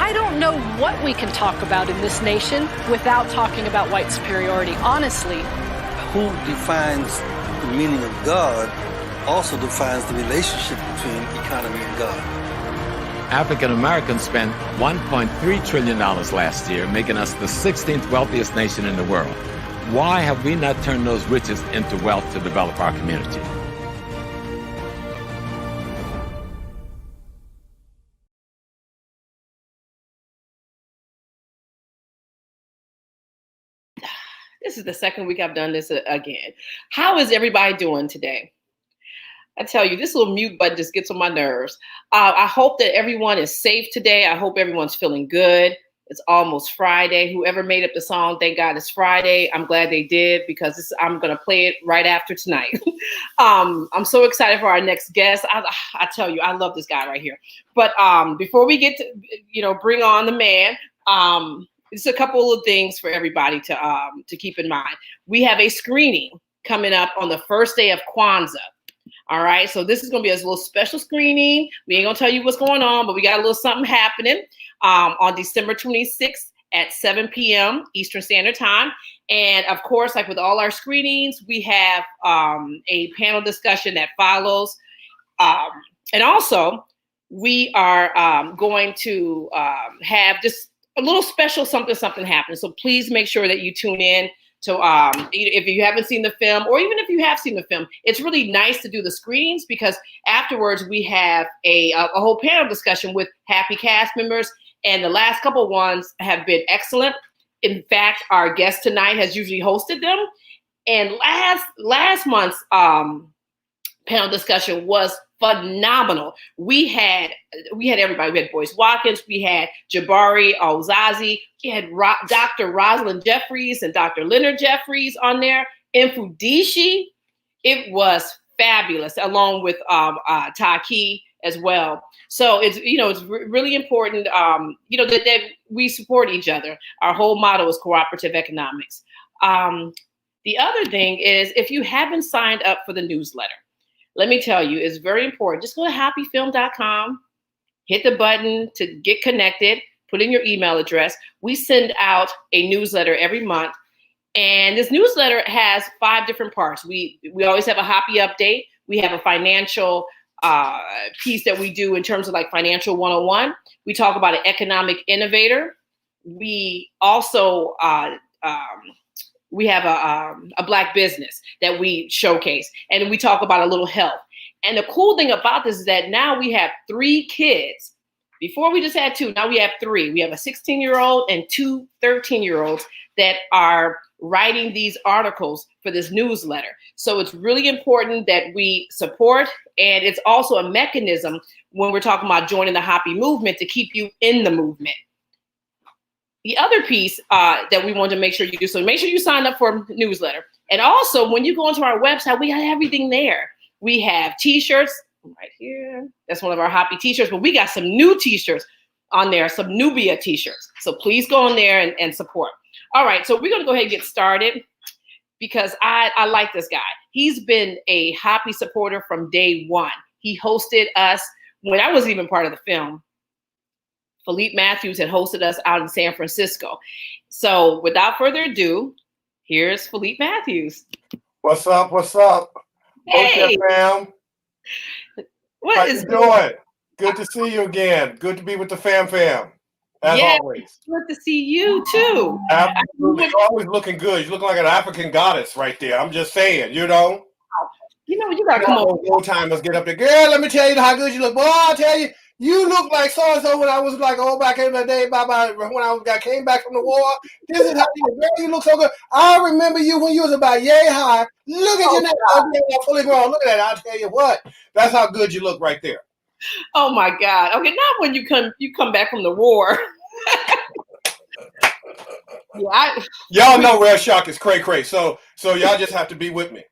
I don't know what we can talk about in this nation without talking about white superiority, honestly. Who defines the meaning of God also defines the relationship between economy and God. African Americans spent $1.3 trillion last year, making us the 16th wealthiest nation in the world. Why have we not turned those riches into wealth to develop our community? This is the second week I've done this again. How is everybody doing today? I tell you, this little mute button just gets on my nerves. I hope that everyone is safe today. I hope everyone's feeling good. It's almost Friday. Whoever made up the song, thank God it's Friday. I'm glad they did because I'm going to play it right after tonight. I'm so excited for our next guest. I tell you, I love this guy right here. But before we get to, bring on the man, just a couple of things for everybody to keep in mind. We have a screening coming up on the first day of Kwanzaa. All right, so this is going to be a little special screening. We ain't going to tell you what's going on, but we got a little something happening on December 26th at 7 p.m. Eastern Standard Time. And of course, like with all our screenings, we have a panel discussion that follows. And also, we are going to have just a little special something happen. So please make sure that you tune in to if you haven't seen the film, or even if you have seen the film. It's really nice to do the screenings because afterwards we have a whole panel discussion with HAPI cast members, and the last couple of ones have been excellent. In fact, our guest tonight has usually hosted them, and last month's panel discussion was phenomenal. We had everybody. We had Boyce Watkins, we had Jabari Ozazi, we had Dr. Rosalind Jeffries and Dr. Leonard Jeffries on there. Infudishi, it was fabulous, along with Taki as well. So it's really important that we support each other. Our whole motto is cooperative economics. The other thing is, if you haven't signed up for the newsletter, let me tell you, it's very important. Just go to happyfilm.com, hit the button to get connected, put in your email address. We send out a newsletter every month. And this newsletter has 5 different parts. We always have a HAPI update. We have a financial piece that we do in terms of like financial 101. We talk about an economic innovator. We also we have a Black business that we showcase, and we talk about a little health. And the cool thing about this is that now we have 3 kids. Before we just had 2, now we have 3. We have a 16-year-old and 2 13-year-olds that are writing these articles for this newsletter. So it's really important that we support, and it's also a mechanism when we're talking about joining the HAPI movement to keep you in the movement. The other piece that we want to make sure you do, so make sure you sign up for a newsletter. And also, when you go onto our website, we got everything there. We have t-shirts right here. That's one of our HAPI t-shirts, but we got some new t-shirts on there, some Nubia t-shirts. So please go on there and support. All right, so we're going to go ahead and get started because I like this guy. He's been a HAPI supporter from day one. He hosted us when I wasn't even part of the film. Philippe Matthews had hosted us out in San Francisco. So without further ado, here's Philippe Matthews. What's up? What's up? Hey, fam. What How is you doing? Good to see you again. Good to be with the fam. As always. Good to see you too. Absolutely. You're always looking good. You look like an African goddess right there. I'm just saying, you gotta come on. Old timers get up there. Girl, let me tell you how good you look. Boy, I'll tell you. You look like so-and-so when I was like, back in the day, when I came back from the war. This is how you look so good. I remember you when you was about yay high. Look at you now. Fully grown. Look at that. I'll tell you what. That's how good you look right there. Oh my God. Okay, not when you come back from the war. Y'all know Red Shock is cray-cray. So y'all just have to be with me.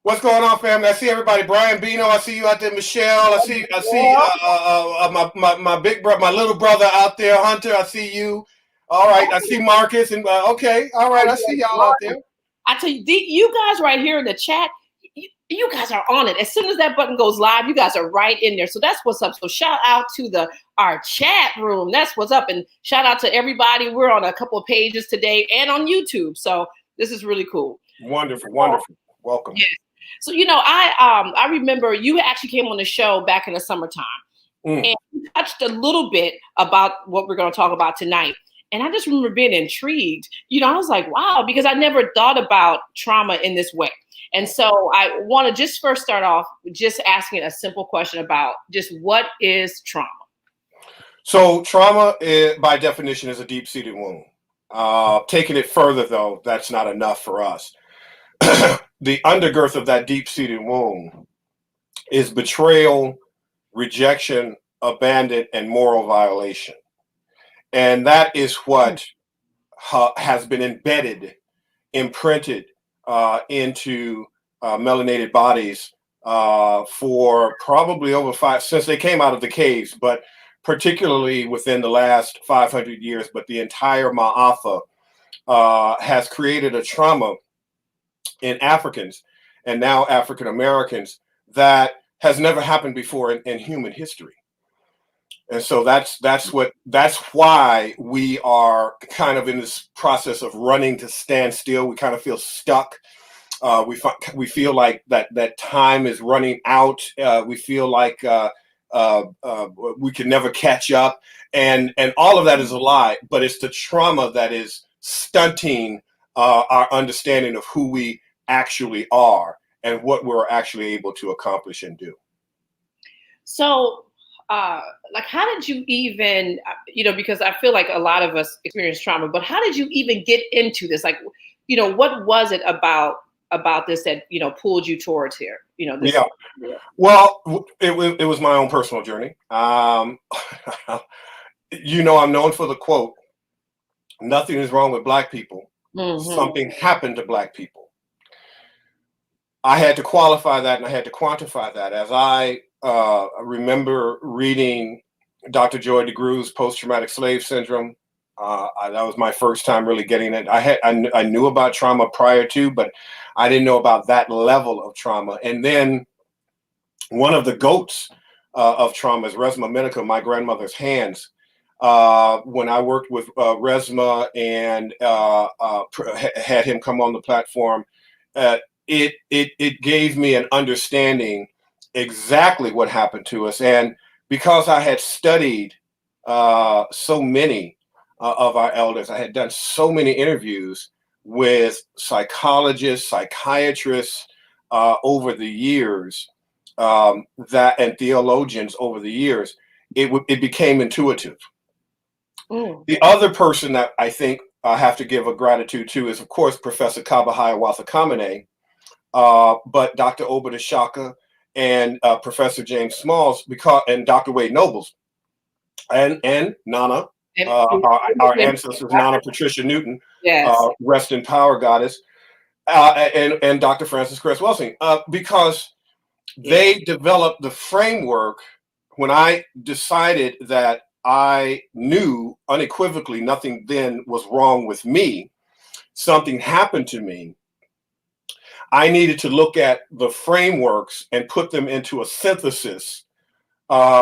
What's going on, family? I see everybody. Brian Bino, I see you out there. Michelle, I see my big brother, my little brother out there. Hunter, I see you. All right, I see Marcus and okay. All right, I see y'all out there. I tell you, you guys right here in the chat, You guys are on it. As soon as that button goes live, you guys are right in there. So that's what's up. So shout out to our chat room. That's what's up. And shout out to everybody. We're on a couple of pages today and on YouTube. So this is really cool. Wonderful, wonderful. Welcome. Yes. So, I remember you actually came on the show back in the summertime and you touched a little bit about what we're going to talk about tonight. And I just remember being intrigued. I was like, wow, because I never thought about trauma in this way. And so I want to just first start off just asking a simple question about just what is trauma? So trauma, by definition, is a deep-seated wound. Taking it further, though, that's not enough for us. The undergirth of that deep-seated wound is betrayal, rejection, abandon, and moral violation. And that is what has been embedded, imprinted into melanated bodies for probably over since they came out of the caves, but particularly within the last 500 years. But the entire Ma'afa has created a trauma in Africans and now African Americans that has never happened before in human history. And so that's why we are kind of in this process of running to stand still. We kind of feel stuck. We feel like that time is running out. We feel like we can never catch up, and all of that is a lie. But it's the trauma that is stunting our understanding of who we actually are and what we're actually able to accomplish and do. So, how did you even, because I feel like a lot of us experience trauma, but how did you even get into this? Like, what was it about this that, pulled you towards here? This. Yeah. Well, it was my own personal journey. I'm known for the quote, "Nothing is wrong with Black people. Mm-hmm. Something happened to Black people." I had to qualify that and I had to quantify that. As I remember reading Dr. Joy DeGruy's Post-Traumatic Slave Syndrome. That was my first time really getting it. I knew about trauma prior to, but I didn't know about that level of trauma. And then one of the goats of trauma is Resmaa Menakem, my grandmother's hands. When I worked with Resmaa and had him come on the platform, it gave me an understanding exactly what happened to us. And because I had studied so many of our elders, I had done so many interviews with psychologists, psychiatrists over the years, and theologians over the years, it became intuitive. The other person that I think I have to give a gratitude to is, of course, Professor Kaba Hiawatha Kamene, but Dr. Obadiah Shaka and Professor James Smalls, and Dr. Wade Nobles, and Nana, our ancestors, Nana Patricia Newton, yes. Rest in power, goddess, and Dr. Francis Cress Welsing, because they developed the framework. When I decided that I knew unequivocally nothing then was wrong with me, something happened to me, I needed to look at the frameworks and put them into a synthesis,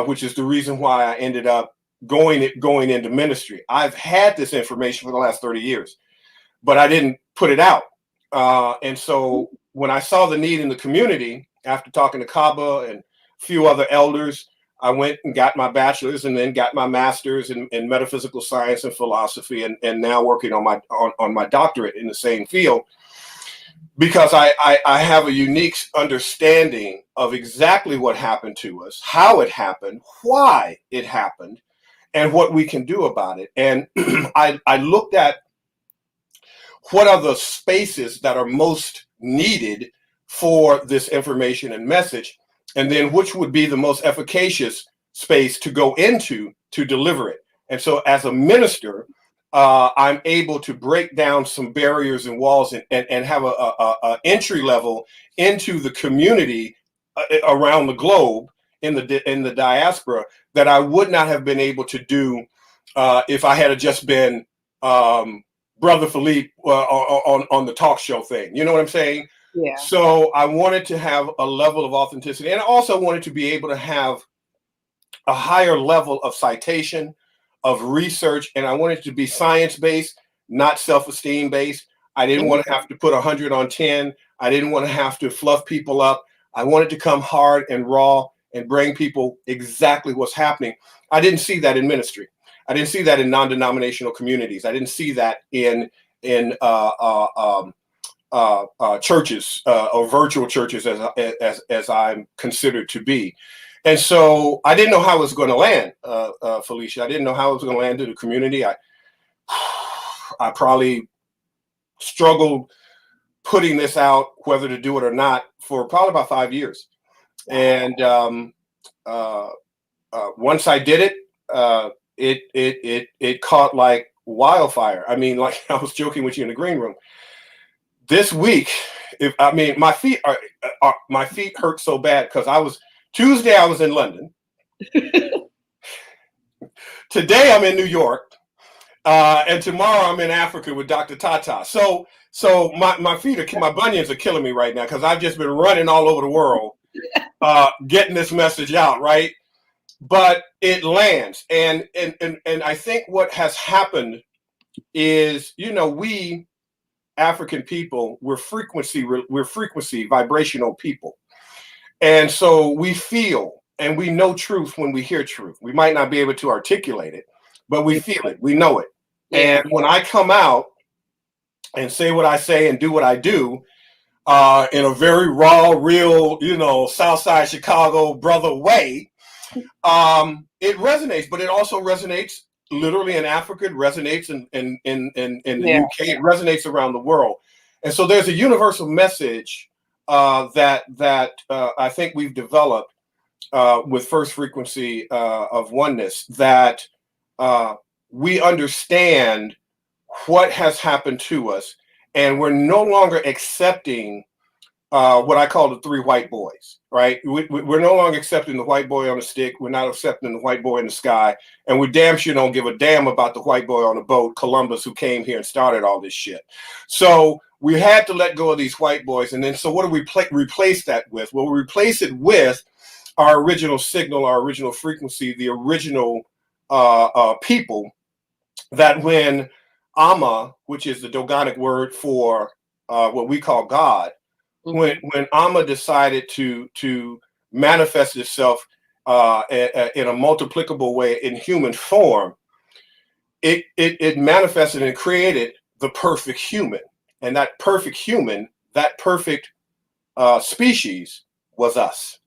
which is the reason why I ended up going into ministry. I've had this information for the last 30 years, but I didn't put it out. And so when I saw the need in the community, after talking to Kaba and a few other elders, I went and got my bachelor's and then got my master's in metaphysical science and philosophy, and now working on my doctorate in the same field. Because I have a unique understanding of exactly what happened to us, how it happened, why it happened, and what we can do about it. And I looked at what are the spaces that are most needed for this information and message, and then which would be the most efficacious space to go into to deliver it. And so as a minister, I'm able to break down some barriers and walls and have a entry level into the community around the globe in the diaspora that I would not have been able to do if I had just been Brother Philippe on the talk show thing. You know what I'm saying? Yeah. So I wanted to have a level of authenticity, and I also wanted to be able to have a higher level of citation, of research, and I wanted it to be science-based, not self-esteem based. I didn't want to have to put 100 on 10. I didn't want to have to fluff people up. I wanted to come hard and raw and bring people exactly what's happening. I didn't see that in ministry. I didn't see that in non-denominational communities. I didn't see that in churches or virtual churches as I'm considered to be. And so I didn't know how it was going to land, Felicia. I didn't know how it was going to land in the community. I probably struggled putting this out, whether to do it or not, for probably about 5 years. And once I did it, it caught like wildfire. I mean, like I was joking with you in the green room. This week, my feet hurt so bad because Tuesday I was in London. Today I'm in New York, and tomorrow I'm in Africa with Dr. Tata. So my feet my bunions are killing me right now because I've just been running all over the world, getting this message out, right? But it lands, and I think what has happened is, we African people, we're frequency vibrational people. And so we feel and we know truth when we hear truth. We might not be able to articulate it, but we feel it, we know it. Yeah. And when I come out and say what I say and do what I do, in a very raw, real, Southside Chicago brother way, it resonates, but it also resonates literally in Africa. It resonates in the UK. It resonates around the world. And so there's a universal message that I think we've developed with First Frequency of Oneness, that we understand what has happened to us, and we're no longer accepting what I call the three white boys, right? We're no longer accepting the white boy on the stick. We're not accepting the white boy in the sky. And we damn sure don't give a damn about the white boy on the boat, Columbus, who came here and started all this shit. So we had to let go of these white boys. And then, so what do we replace that with? Well, we replace it with our original signal, our original frequency, the original people, that when Amma, which is the Dogonic word for what we call God, when Amma decided to manifest itself in a multiplicable way in human form, it manifested and created the perfect human. And that perfect human, that perfect species was us.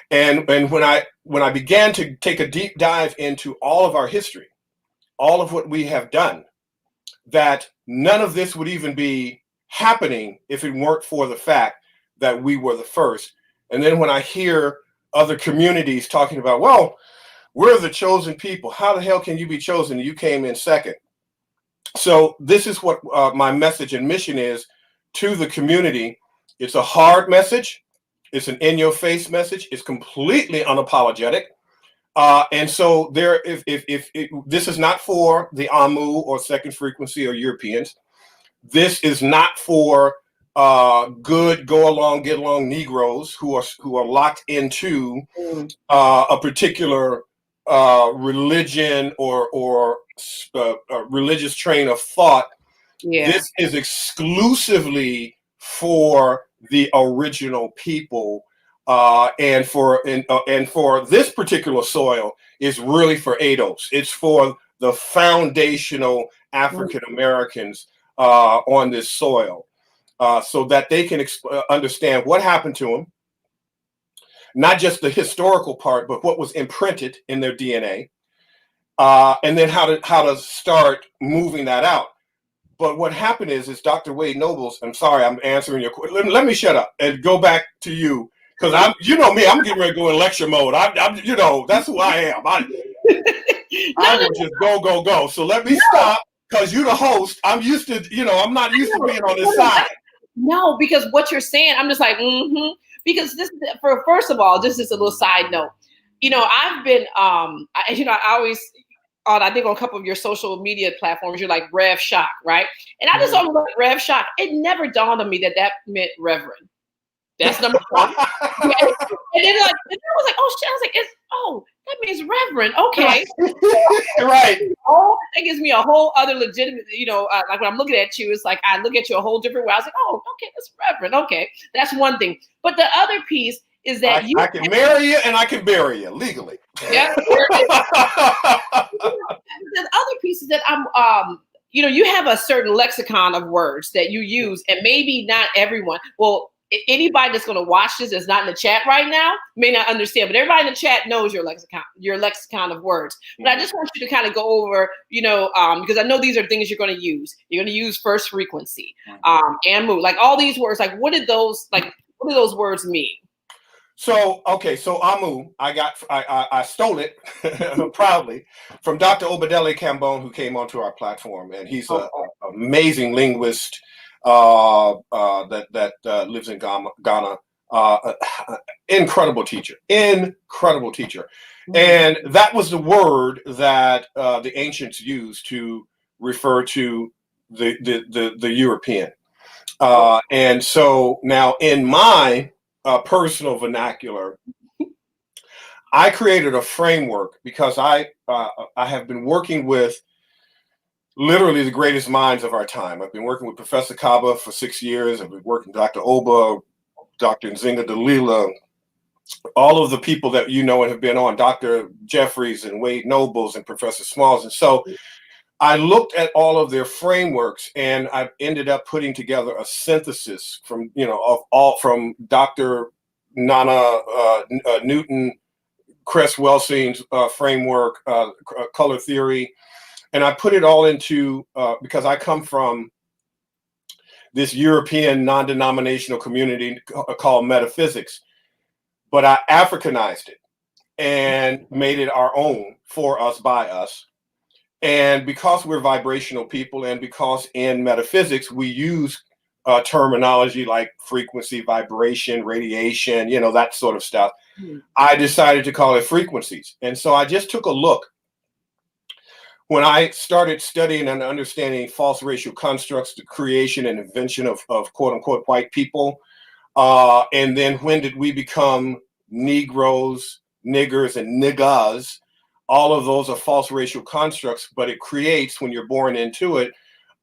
And when I began to take a deep dive into all of our history, all of what we have done, that none of this would even be happening if it weren't for the fact that we were the first. And then when I hear other communities talking about, well, we're the chosen people. How the hell can you be chosen? You came in second. So this is what my message and mission is to the community. It's a hard message. It's an in-your-face message. It's completely unapologetic. And so if this is not for the Amu or Second Frequency or Europeans. This is not for good go along, get along Negroes who are locked into a particular religion or religious train of thought. Yeah. This is exclusively for the original people, and for this particular soil is really for ADOS. It's for the foundational African Americans on this soil, so that they can understand what happened to them, not just the historical part, but what was imprinted in their DNA, and then how to start moving that out. But what happened is Dr. Wade Nobles. I'm sorry, I'm answering your question. Let me shut up and go back to you, because I'm getting ready to go in lecture mode. I'm that's who I am. I will just go. So let me stop. Because you're the host, I'm used to, I'm not used to being on this side. No, because what you're saying, I'm just like, because first of all, this is a little side note. I've been, I always, on, I think on a couple of your social media platforms, you're like Rev Shock, right? And I just don't like Rev Shock. It never dawned on me that meant Reverend. That's number one. And then I was like, oh shit. I was like, that means Reverend. Okay. Right. Oh, that gives me a whole other legitimate, like when I'm looking at you, it's like I look at you a whole different way. I was like, oh, okay, that's Reverend. Okay. That's one thing. But the other piece is that I can marry you and I can bury you legally. Yeah. The other piece is that you have a certain lexicon of words that you use, and maybe not everyone. Well, anybody that's going to watch this that's not in the chat right now may not understand, but everybody in the chat knows your lexicon of words. But I just want you to kind of go over, because I know these are things you're going to use. You're going to use first frequency, amu, like all these words. Like, what do those words mean? So amu, I stole it proudly from Dr. Obadele Cambone, who came onto our platform, and he's an amazing linguist that lives in Ghana. Incredible teacher. And that was the word that the ancients used to refer to the European. And so now in my personal vernacular, I created a framework because I have been working with literally the greatest minds of our time. I've been working with Professor Kaba for 6 years. I've been working with Dr. Oba, Dr. Nzinga Dalila, all of the people that you know and have been on, Dr. Jeffries and Wade Nobles and Professor Smalls. And so I looked at all of their frameworks, and I ended up putting together a synthesis from Dr. Nana Newton, Cress Welsing's framework, color theory, and I put it all into because I come from this European non-denominational community called metaphysics, but I Africanized it and made it our own, for us, by us. And because we're vibrational people, and because in metaphysics we use terminology like frequency, vibration, radiation, that sort of stuff, I decided to call it frequencies. And so I just took a look. When I started studying and understanding false racial constructs, the creation and invention of quote unquote white people, and then when did we become Negroes, niggers, and niggas? All of those are false racial constructs, but it creates, when you're born into it,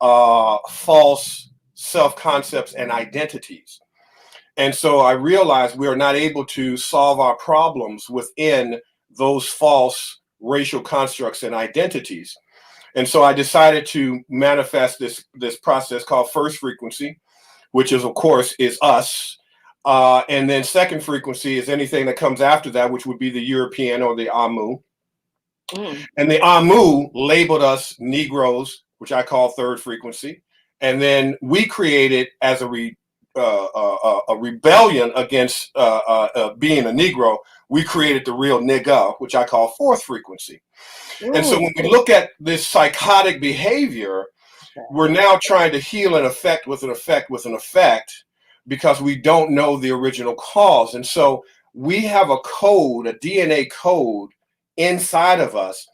false self-concepts and identities. And so I realized we are not able to solve our problems within those false racial constructs and identities. And so I decided to manifest this process called first frequency, which is, of course, is us. And then second frequency is anything that comes after that, which would be the European or the Amu. And the Amu labeled us Negroes, which I call third frequency. And then we created, as a rebellion against being a Negro, we created the real nigga, which I call fourth frequency. And so when we look at this psychotic behavior, we're now trying to heal an effect with an effect with an effect, because we don't know the original cause. And so we have a code, a DNA code inside of us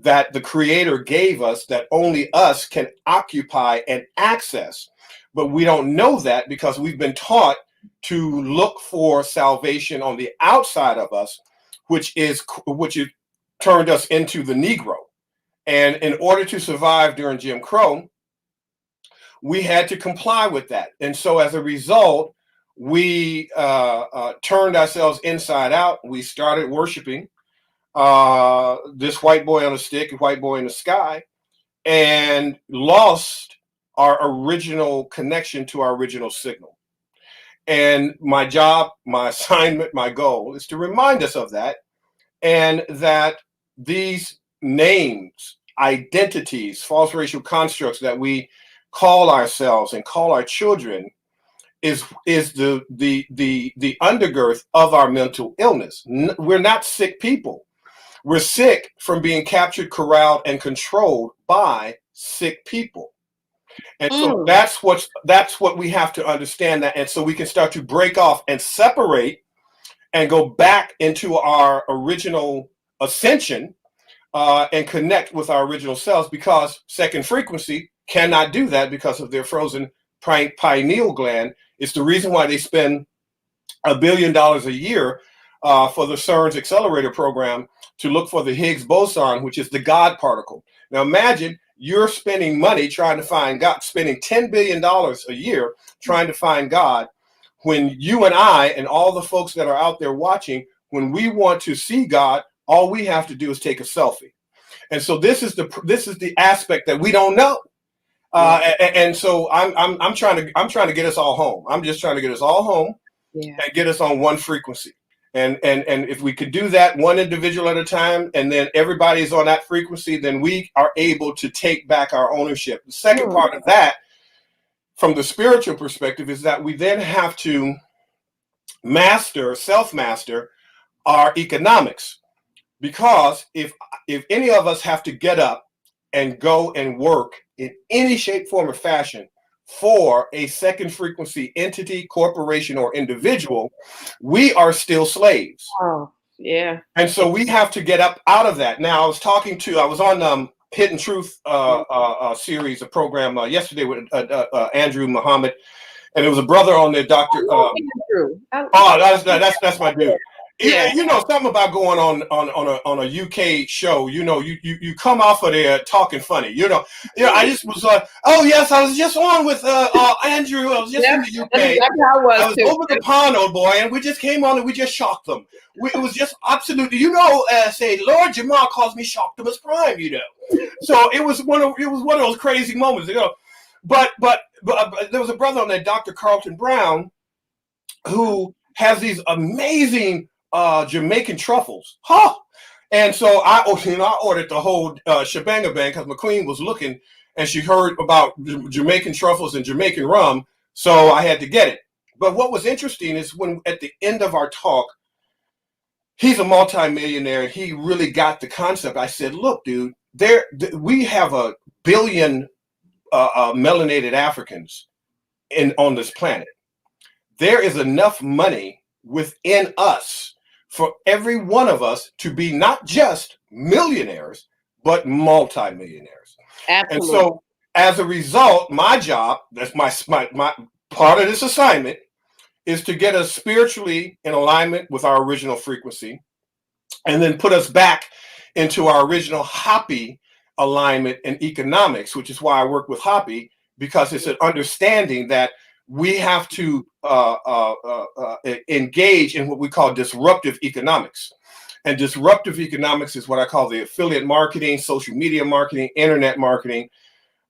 that the Creator gave us, that only us can occupy and access. But we don't know that because we've been taught to look for salvation on the outside of us, which turned us into the Negro. And in order to survive during Jim Crow, we had to comply with that. And so as a result, we turned ourselves inside out. We started worshiping this white boy on a stick, white boy in the sky, and lost our original connection to our original signal. And my job, my assignment, my goal is to remind us of that, and that these names, identities, false racial constructs that we call ourselves and call our children is the undergirth of our mental illness. We're not sick people. We're sick from being captured, corralled, and controlled by sick people. And so that's what we have to understand, that, and so we can start to break off and separate and go back into our original ascension and connect with our original selves, because second frequency cannot do that because of their frozen pineal gland. It's the reason why they spend $1 billion a year for the CERN's accelerator program to look for the Higgs boson, which is the God particle. Now imagine you're spending money trying to find God, spending $10 billion a year trying to find God, when you and I and all the folks that are out there watching, when we want to see God, all we have to do is take a selfie. And so this is the aspect that we don't know. And so I'm trying to get us all home. I'm just trying to get us all home, and get us on one frequency. And if we could do that one individual at a time, and then everybody's on that frequency, then we are able to take back our ownership. The second part of that, from the spiritual perspective, is that we then have to self-master our economics. Because if any of us have to get up and go and work in any shape, form, or fashion for a second frequency entity, corporation, or individual, we are still slaves. Oh, yeah. And so we have to get up out of that. Now, I was on Hidden Truth series, a program yesterday with Andrew Muhammad, and there was a brother on there, Dr. Andrew. That's my dude. Yeah. You know, something about going on a UK show, you know, you come off of there talking funny, you know. I just was like, oh yes, I was just on with Andrew. I was just in the UK. That's how I was too. Over the pond, old boy, and we just came on and we just shocked them. It was just absolutely, you know, say Lord Jamal calls me Shocktimus Prime, you know. So it was one of those crazy moments, you know. But there was a brother on there, Dr. Carlton Brown, who has these amazing Jamaican truffles, and so I ordered the whole shebang because McQueen was looking, and she heard about Jamaican truffles and Jamaican rum, so I had to get it. But what was interesting is when at the end of our talk, he's a multimillionaire, and he really got the concept. I said, "Look, dude, we have 1 billion melanated Africans on this planet. There is enough money within us for every one of us to be not just millionaires, but multimillionaires." Absolutely. And so as a result, my job, that's my part of this assignment, is to get us spiritually in alignment with our original frequency, and then put us back into our original HAPI alignment in economics, which is why I work with HAPI, because it's an understanding that we have to engage in what we call disruptive economics. And disruptive economics is what I call the affiliate marketing, social media marketing, internet marketing.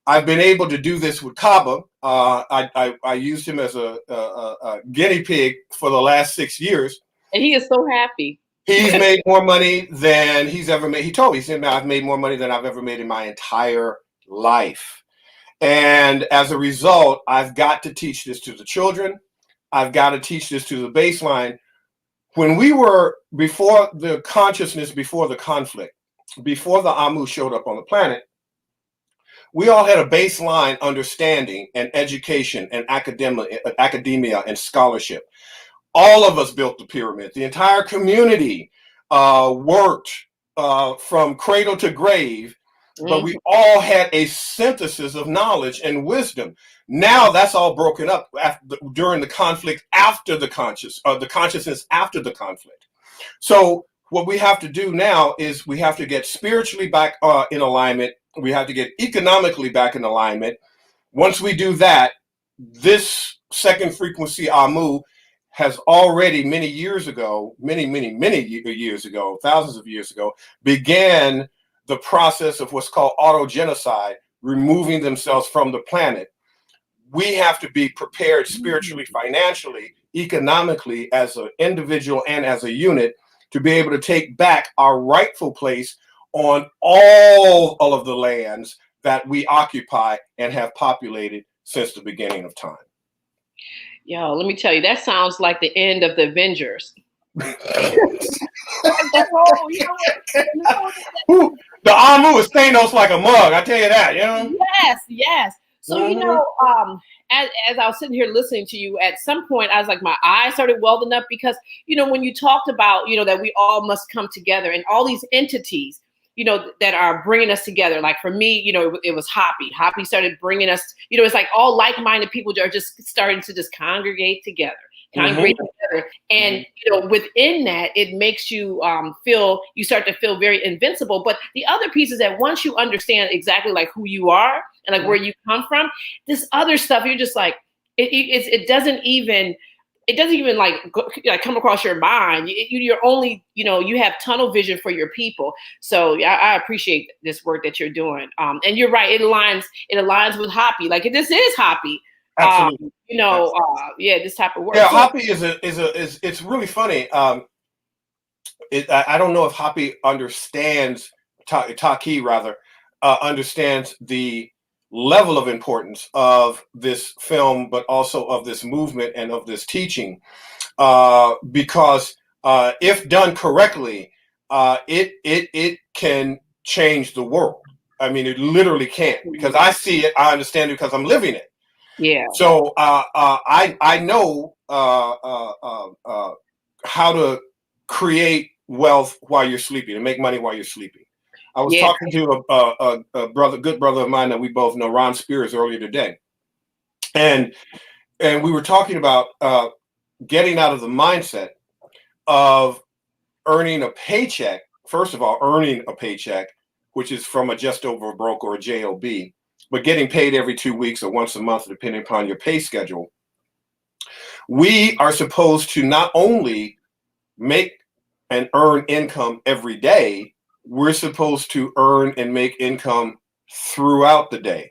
I've been able to do this with Kaba. I used him as a guinea pig for the last 6 years. And he is so happy. He's made more money than he's ever made. He said, I've made more money than I've ever made in my entire life. And as a result, I've got to teach this to the children. I've got to teach this to the baseline. When we were before the consciousness, before the conflict, before the Amu showed up on the planet, we all had a baseline understanding and education and academia and scholarship. All of us built the pyramid. The entire community worked from cradle to grave. But we all had a synthesis of knowledge and wisdom. Now that's all broken up during the conflict, after the consciousness after the conflict. So what we have to do now is we have to get spiritually back in alignment. We have to get economically back in alignment. Once we do that, this second frequency Amu has already many years ago, many years ago, thousands of years ago, began the process of what's called autogenocide, removing themselves from the planet. We have to be prepared spiritually, financially, economically, as an individual and as a unit, to be able to take back our rightful place on all of the lands that we occupy and have populated since the beginning of time. Yo, let me tell you, that sounds like the end of the Avengers. The Amu is Thanos like a mug, I tell you that, you know? Yes. So, you know, as I was sitting here listening to you, at some point, I was like, my eyes started welling up because, you know, when you talked about, you know, that we all must come together and all these entities, that are bringing us together. Like for me, it was HAPI. HAPI started bringing us, it's like all like-minded people are just starting to just congregate together. And within that, it makes you you start to feel very invincible. But the other piece is that once you understand exactly like who you are and like where you come from, this other stuff, you're just like, it doesn't even like come across your mind. You're only, you have tunnel vision for your people. So I appreciate this work that you're doing. And you're right. It aligns with HAPI. Like this is HAPI. Absolutely. This type of work. Yeah, HAPI is it's really funny. I don't know if HAPI understands, Taki rather, understands the level of importance of this film, but also of this movement and of this teaching, because if done correctly, it can change the world. I mean, it literally can, because I see it, I understand it because I'm living it. Yeah. So I know how to create wealth while you're sleeping and make money while you're sleeping. I was talking to a good brother of mine that we both know, Ron Spears, earlier today, and we were talking about getting out of the mindset of earning a paycheck. First of all, earning a paycheck, which is from a just over a broke or a job, but getting paid every 2 weeks or once a month, depending upon your pay schedule. We are supposed to not only make and earn income every day, we're supposed to earn and make income throughout the day.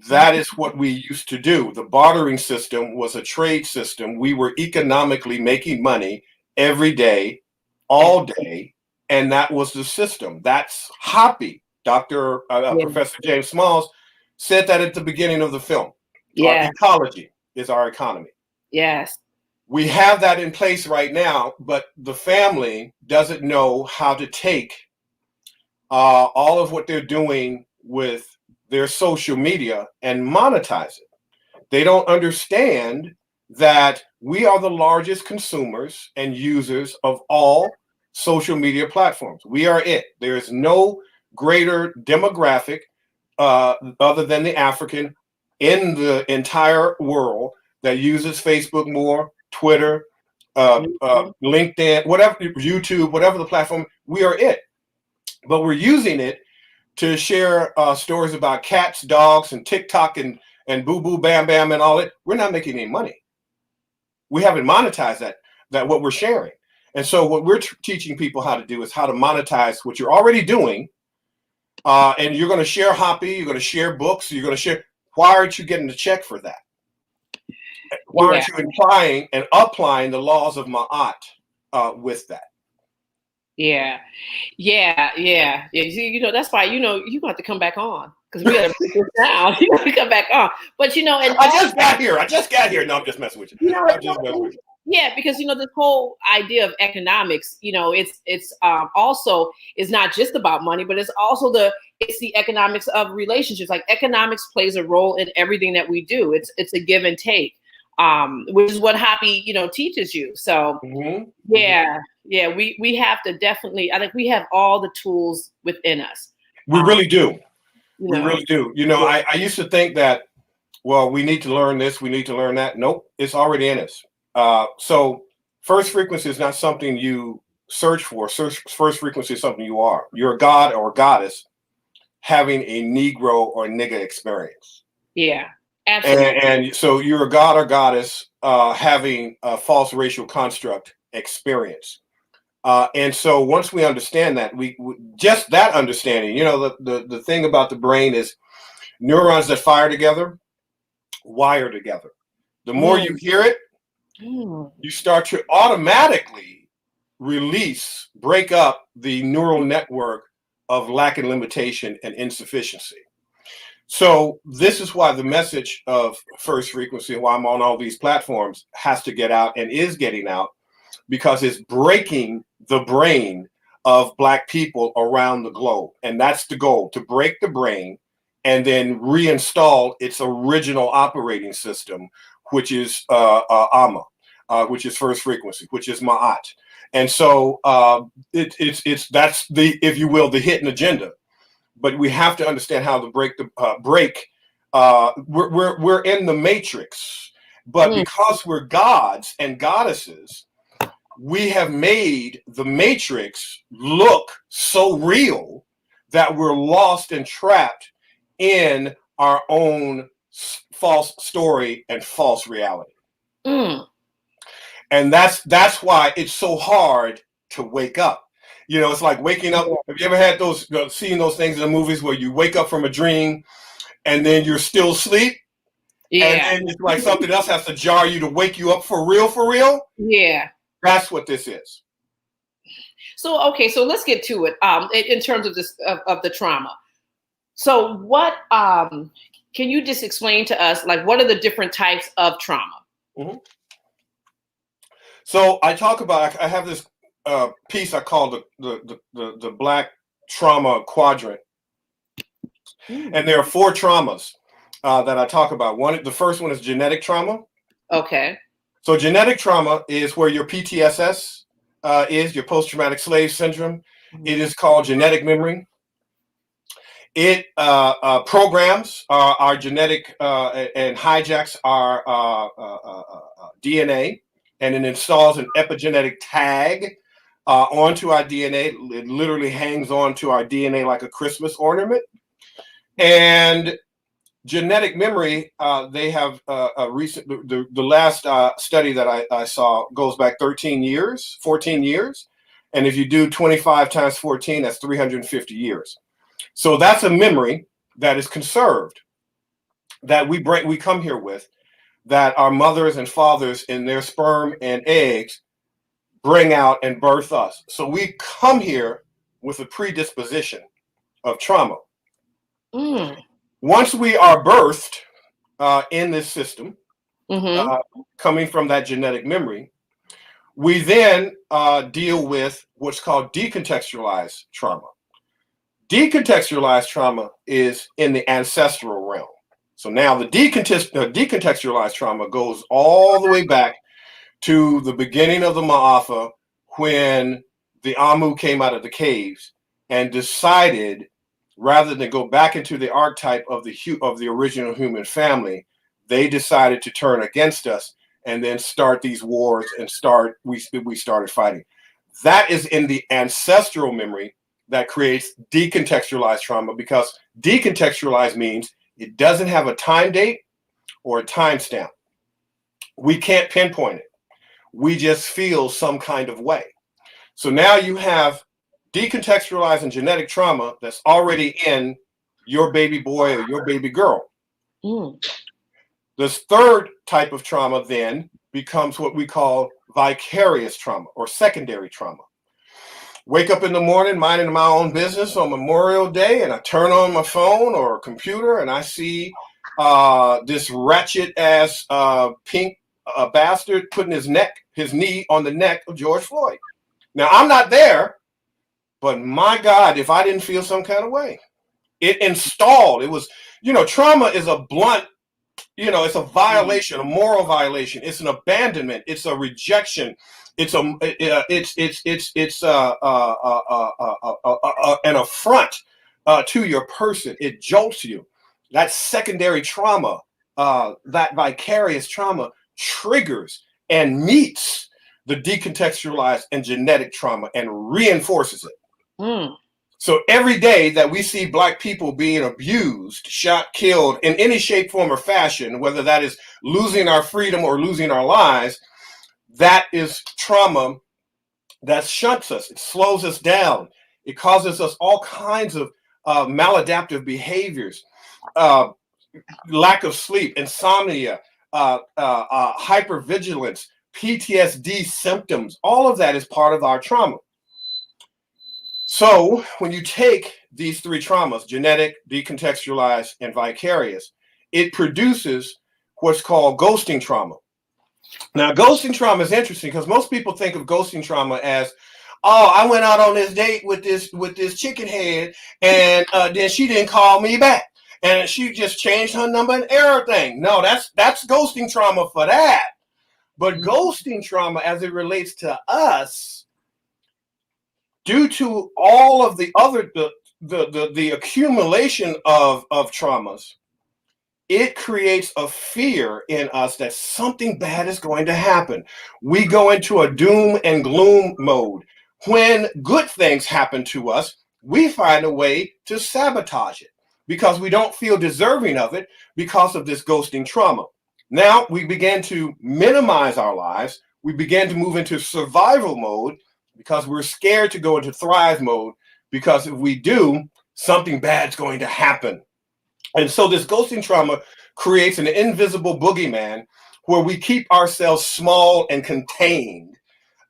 That is what we used to do. The bartering system was a trade system. We were economically making money every day, all day, and that was the system. That's HAPI. Professor James Smalls said that at the beginning of the film. Our ecology is our economy. Yes. We have that in place right now, but the family doesn't know how to take all of what they're doing with their social media and monetize it. They don't understand that we are the largest consumers and users of all social media platforms. We are it. There is no greater demographic other than the African in the entire world that uses Facebook more, Twitter, LinkedIn, whatever, YouTube, whatever the platform. We are it, but we're using it to share stories about cats, dogs, and TikTok and boo boo bam bam and all that. We're not making any money. We haven't monetized that what we're sharing. And so what we're teaching people how to do is how to monetize what you're already doing. And you're going to share HAPI, you're going to share books, you're going to share. Why aren't you getting the check for that? Why aren't you implying and applying the laws of Ma'at with that? Yeah. See, that's why, you're going to have to come back on, because we got to break this down. You got to come back on. But, and I just got here. No, I'm just messing with you. Yeah, because this whole idea of economics, it's also is not just about money, but it's also the economics of relationships. Like economics plays a role in everything that we do. It's a give and take, which is what HAPI teaches you. So we have to definitely. I think we have all the tools within us. We really do. We really do. I used to think that, well, we need to learn this, we need to learn that. Nope, it's already in us. So first frequency is not something you search for. First frequency is something you are. You're a god or a goddess having a Negro or nigga experience. Yeah, absolutely. And so you're a god or goddess having a false racial construct experience. And so once we understand that, we just that understanding, the thing about the brain is neurons that fire together, wire together. The more you hear it, you start to automatically break up the neural network of lack and limitation and insufficiency. So this is why the message of first frequency, why I'm on all these platforms, has to get out and is getting out, because it's breaking the brain of Black people around the globe. And that's the goal, to break the brain and then reinstall its original operating system, which is AMA, which is first frequency, which is Ma'at. And so that's the, if you will, the hidden agenda. But we have to understand how to break. We're in the matrix, but because we're gods and goddesses, we have made the matrix look so real that we're lost and trapped in our own false story and false reality. And that's why it's so hard to wake up. You know, it's like waking up. Have you ever had seen those things in the movies where you wake up from a dream and then you're still asleep? Yeah. And then it's like something else has to jar you to wake you up for real, for real? Yeah. That's what this is. So, okay, so let's get to it in terms of this, of the trauma. So what, can you just explain to us, like, what are the different types of trauma? Mm-hmm. So I talk about, I have this piece I call the Black Trauma Quadrant. And there are 4 traumas that I talk about. The first one is genetic trauma. Okay. So genetic trauma is where your PTSS is, your post-traumatic slave syndrome. It is called genetic memory. It programs our genetic and hijacks our DNA, and it installs an epigenetic tag onto our DNA. It literally hangs onto our DNA like a Christmas ornament. And genetic memory, they have a recent, the last study that I saw goes back 14 years. And if you do 25 times 14, that's 350 years. So that's a memory that is conserved, that we come here with, that our mothers and fathers in their sperm and eggs bring out and birth us. So we come here with a predisposition of trauma. Once we are birthed in this system, coming from that genetic memory, we then deal with what's called decontextualized trauma. Decontextualized trauma is in the ancestral realm. So now the decontextualized trauma goes all the way back to the beginning of the Ma'afa, when the Amu came out of the caves and decided, rather than go back into the archetype of the original human family, they decided to turn against us and then start these wars and we started fighting. That is in the ancestral memory that creates decontextualized trauma, because decontextualized means it doesn't have a time date or a timestamp. We can't pinpoint it. We just feel some kind of way. So now you have decontextualized and genetic trauma that's already in your baby boy or your baby girl. This third type of trauma then becomes what we call vicarious trauma or secondary trauma. Wake up in the morning, minding my own business on Memorial Day, and I turn on my phone or a computer and I see this ratchet ass pink bastard putting his knee on the neck of George Floyd. Now, I'm not there, but my God, if I didn't feel some kind of way. It installed. It was, trauma is a blunt, it's a violation, a moral violation. It's an abandonment. It's a rejection. It's an affront to your person. It jolts you. That secondary trauma, that vicarious trauma, triggers and meets the decontextualized and genetic trauma and reinforces it. So every day that we see Black people being abused, shot, killed in any shape, form, or fashion, whether that is losing our freedom or losing our lives, that is trauma that shunts us. It slows us down. It causes us all kinds of maladaptive behaviors, lack of sleep, insomnia, hypervigilance, PTSD symptoms. All of that is part of our trauma. So when you take these 3 traumas, genetic, decontextualized, and vicarious, it produces what's called ghosting trauma. Now, ghosting trauma is interesting because most people think of ghosting trauma as, oh, I went out on this date with this chicken head, and then she didn't call me back, and she just changed her number and everything. No, that's ghosting trauma for that. But ghosting trauma, as it relates to us, due to all of the other the accumulation of traumas, it creates a fear in us that something bad is going to happen. We go into a doom and gloom mode. When good things happen to us, we find a way to sabotage it because we don't feel deserving of it because of this ghosting trauma. Now we begin to minimize our lives. We begin to move into survival mode because we're scared to go into thrive mode, because if we do, something bad's going to happen. And so this ghosting trauma creates an invisible boogeyman where we keep ourselves small and contained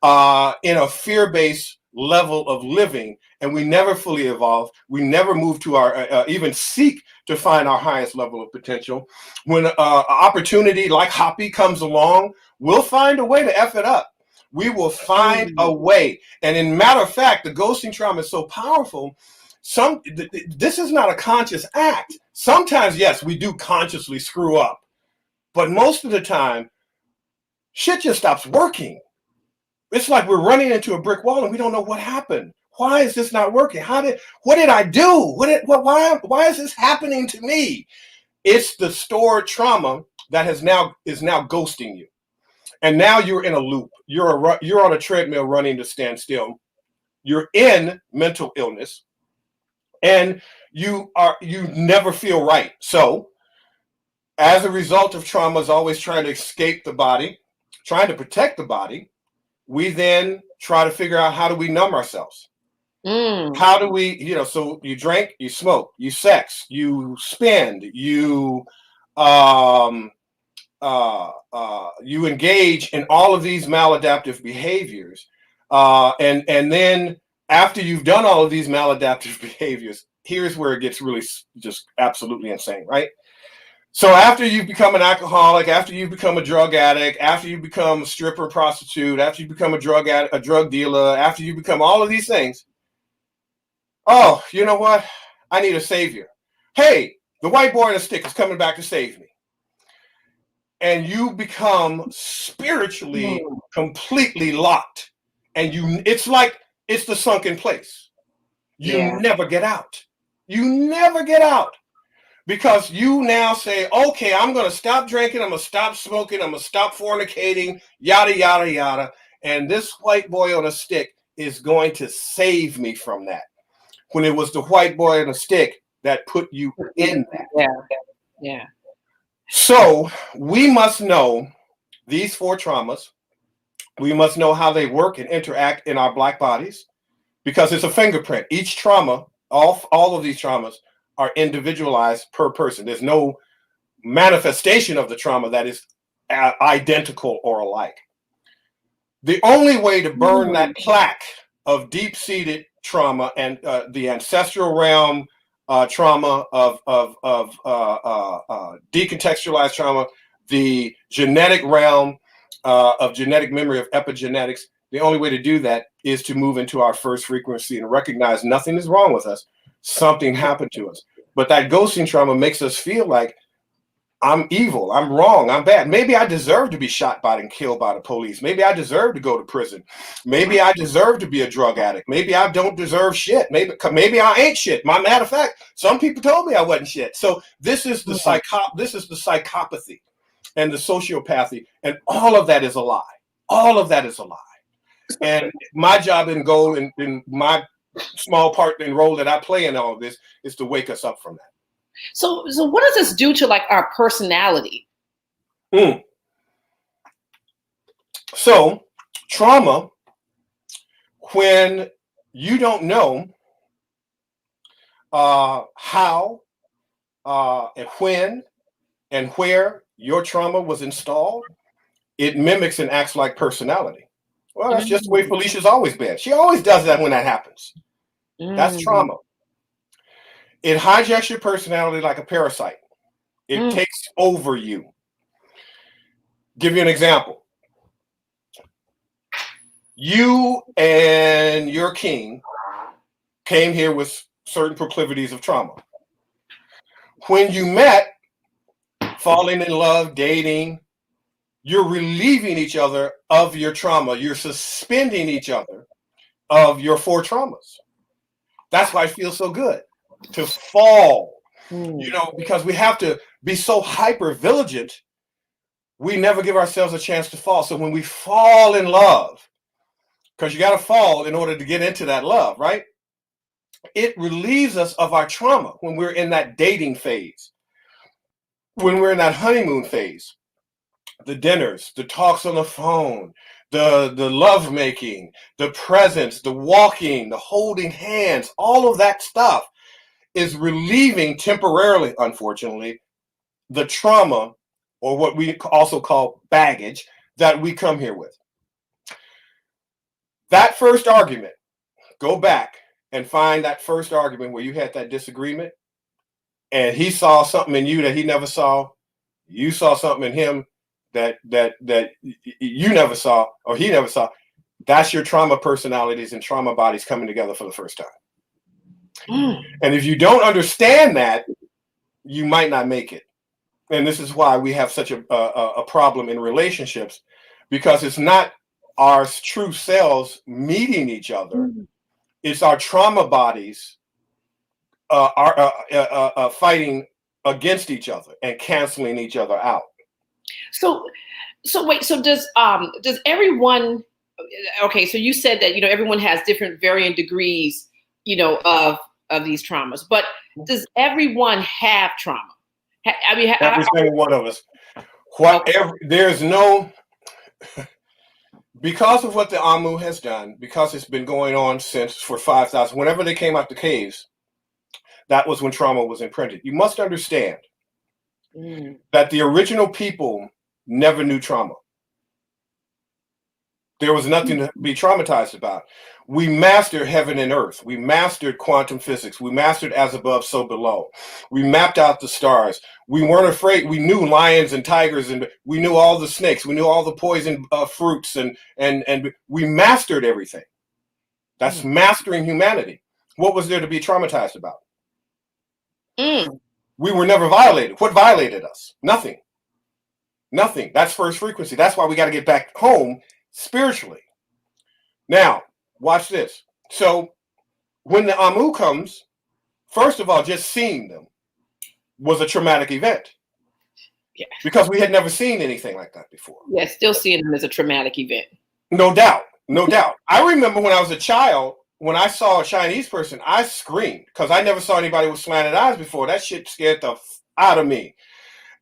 in a fear-based level of living, and we never fully evolve. We never move to our, even seek to find our highest level of potential. When an opportunity like HAPI comes along, we'll find a way to F it up. We will find a way. And in matter of fact, the ghosting trauma is so powerful. This is not a conscious act. Sometimes, yes, we do consciously screw up, but most of the time, shit just stops working. It's like we're running into a brick wall and we don't know what happened. Why is this not working? What did I do? Why is this happening to me? It's the stored trauma that is now ghosting you, and now you're in a loop. You're on a treadmill running to stand still. You're in mental illness, and you never feel right. So, as a result of traumas always trying to escape the body, trying to protect the body, we then try to figure out, how do we numb ourselves? How do we, so you drink, you smoke, you sex, you spend, you engage in all of these maladaptive behaviors. And then after you've done all of these maladaptive behaviors, here's where it gets really just absolutely insane, right? So after you become an alcoholic, after you become a drug addict, after you become a stripper, prostitute, after you become a drug addict, a drug dealer, after you become all of these things, oh, you know what? I need a savior. Hey, the white boy in a stick is coming back to save me. And you become spiritually completely locked. And it's like it's the sunken place. You never get out. You never get out. Because you now say, okay, I'm going to stop drinking, I'm going to stop smoking, I'm going to stop fornicating, yada, yada, yada. And this white boy on a stick is going to save me from that. When it was the white boy on a stick that put you in that. Yeah. So we must know these 4 traumas. We must know how they work and interact in our Black bodies, because it's a fingerprint. Each trauma, all of these traumas, are individualized per person. There's no manifestation of the trauma that is identical or alike. The only way to burn that plaque of deep-seated trauma and the ancestral realm trauma of decontextualized trauma, the genetic realm of genetic memory of epigenetics, the only way to do that is to move into our first frequency and recognize nothing is wrong with us. Something happened to us. But that ghosting trauma makes us feel like I'm evil, I'm wrong, I'm bad. Maybe I deserve to be shot by and killed by the police. Maybe I deserve to go to prison. Maybe I deserve to be a drug addict. Maybe I don't deserve shit. Maybe I ain't shit. Matter of fact, some people told me I wasn't shit. So this is the psychopathy and the sociopathy, and all of that is a lie. All of that is a lie. And my job and goal in my small part and role that I play in all of this is to wake us up from that. So what does this do to like our personality? So trauma, when you don't know how and when and where your trauma was installed, it mimics and acts like personality. Well, that's just the way Felicia's always been. She always does that when that happens. That's trauma. It hijacks your personality like a parasite. It takes over you. Give you an example. You and your king came here with certain proclivities of trauma. When you met, falling in love, dating, you're relieving each other of your trauma. You're suspending each other of your 4 traumas. That's why it feels so good to fall, because we have to be so hyper vigilant. We never give ourselves a chance to fall. So when we fall in love, because you got to fall in order to get into that love, right? It relieves us of our trauma when we're in that dating phase, when we're in that honeymoon phase, the dinners, the talks on the phone, the love making, the presence, the walking, the holding hands, all of that stuff is relieving temporarily, unfortunately, the trauma, or what we also call baggage, that we come here with. That first argument, go back and find that first argument where you had that disagreement and he saw something in you that he never saw. You saw something in him that you never saw, or he never saw. That's your trauma personalities and trauma bodies coming together for the first time. And if you don't understand that, you might not make it. And this is why we have such a problem in relationships, because it's not our true selves meeting each other. It's our trauma bodies are fighting against each other and canceling each other out. So wait, so does everyone, okay, so you said that, everyone has different varying degrees, of these traumas, but does everyone have trauma? I mean, every single one of us. There's no, because of what the Amu has done, because it's been going on for 5,000, whenever they came out the caves, that was when trauma was imprinted. You must understand that the original people never knew trauma. There was nothing to be traumatized about. We mastered heaven and earth. We mastered quantum physics. We mastered as above, so below. We mapped out the stars. We weren't afraid. We knew lions and tigers, and we knew all the snakes. We knew all the poison fruits, and we mastered everything. That's mastering humanity. What was there to be traumatized about? We were never violated. What violated us? Nothing. Nothing. That's first frequency. That's why we got to get back home spiritually. Now, watch this. So when the Amu comes, first of all, just seeing them was a traumatic event. Yeah. Because we had never seen anything like that before. Yeah, still seeing them as a traumatic event. No doubt. No doubt. I remember when I was a child, when I saw a Chinese person, I screamed because I never saw anybody with slanted eyes before. That shit scared the out of me.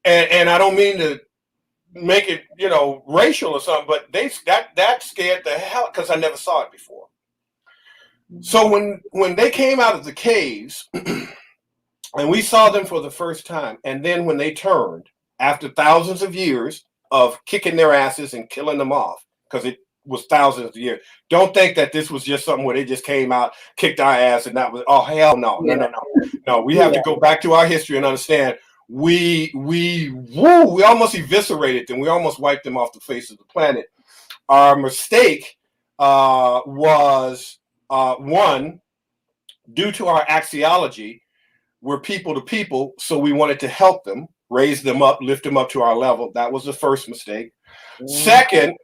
And I don't mean to make it, racial or something, but that scared the hell, because I never saw it before. So when they came out of the caves and we saw them for the first time, and then when they turned after thousands of years of kicking their asses and killing them off, because it was thousands of years. Don't think that this was just something where they just came out, kicked our ass, and that was, oh hell no. No. We have to go back to our history and understand we almost eviscerated them. We almost wiped them off the face of the planet. Our mistake was one, due to our axiology, we're people to people, so we wanted to help them, raise them up, lift them up to our level. That was the first mistake. Second,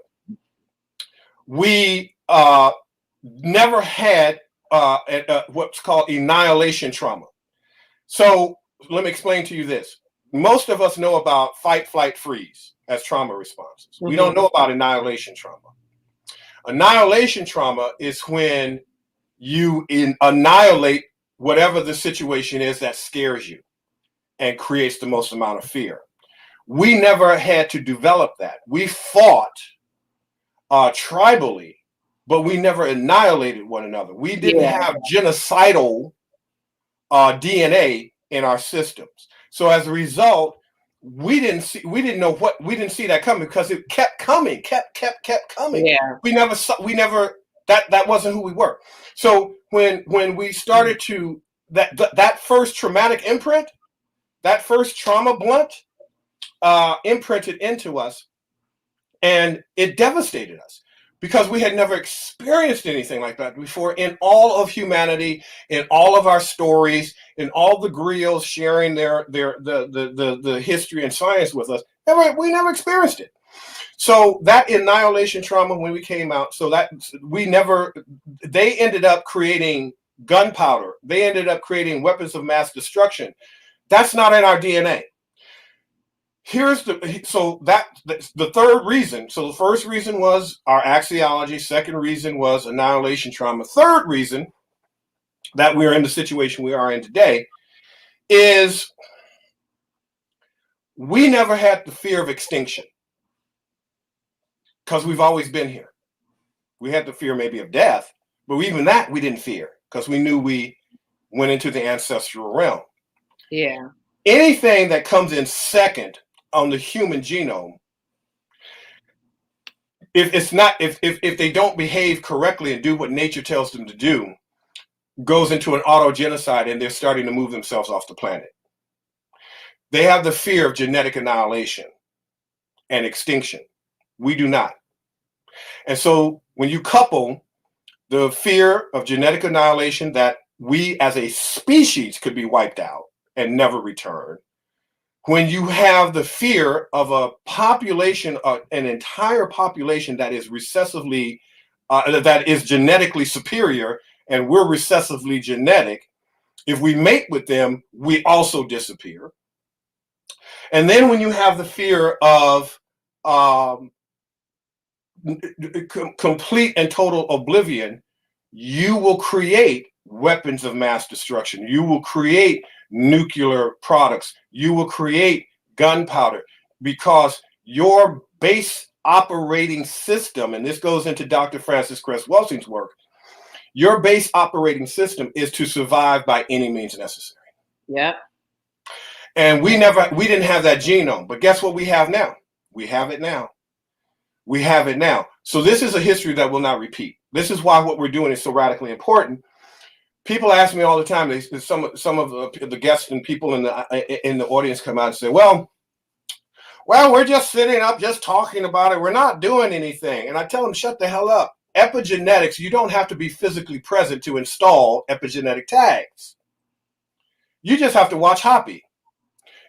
we never had what's called annihilation trauma. So let me explain to you this. Most of us know about fight, flight, freeze as trauma responses. We don't know about annihilation trauma. Annihilation trauma is when you annihilate whatever the situation is that scares you and creates the most amount of fear. We never had to develop that. We fought tribally, but we never annihilated one another. We didn't have genocidal DNA in our systems. So as a result, we didn't see that coming, because it kept coming, kept coming. Yeah. We never that wasn't who we were. So when we started to that first traumatic imprint, that first trauma blunt imprinted into us, and it devastated us, because we had never experienced anything like that before in all of humanity, in all of our stories, in all the griots sharing the history and science with us. We never experienced it. So that annihilation trauma when we came out, so that they ended up creating gunpowder. They ended up creating weapons of mass destruction. That's not in our DNA. The third reason. So the first reason was our axiology. Second reason was annihilation trauma. Third reason that we're in the situation we are in today is we never had the fear of extinction because we've always been here. We had the fear maybe of death, but even that we didn't fear because we knew we went into the ancestral realm. Yeah. Anything that comes in second on the human genome, if they don't behave correctly and do what nature tells them to do, goes into an autogenocide and they're starting to move themselves off the planet. They have the fear of genetic annihilation and extinction. We do not. And so when you couple the fear of genetic annihilation, that we as a species could be wiped out and never return, when you have the fear of a population, an entire population that is recessively, that is genetically superior, and we're recessively genetic, if we mate with them, we also disappear. And then when you have the fear of complete and total oblivion, you will create weapons of mass destruction. You will create nuclear products. You will create gunpowder because your base operating system, and this goes into Dr. Francis Cress Welsing's work, your base operating system is to survive by any means necessary. Yep. And we didn't have that genome, but guess what we have now? We have it now. We have it now. So this is a history that will not repeat. This is why what we're doing is so radically important. People ask me all the time. Some of the guests and people in the audience come out and say, "Well, we're just sitting up, just talking about it. We're not doing anything." And I tell them, "Shut the hell up. Epigenetics. You don't have to be physically present to install epigenetic tags. You just have to watch HAPI.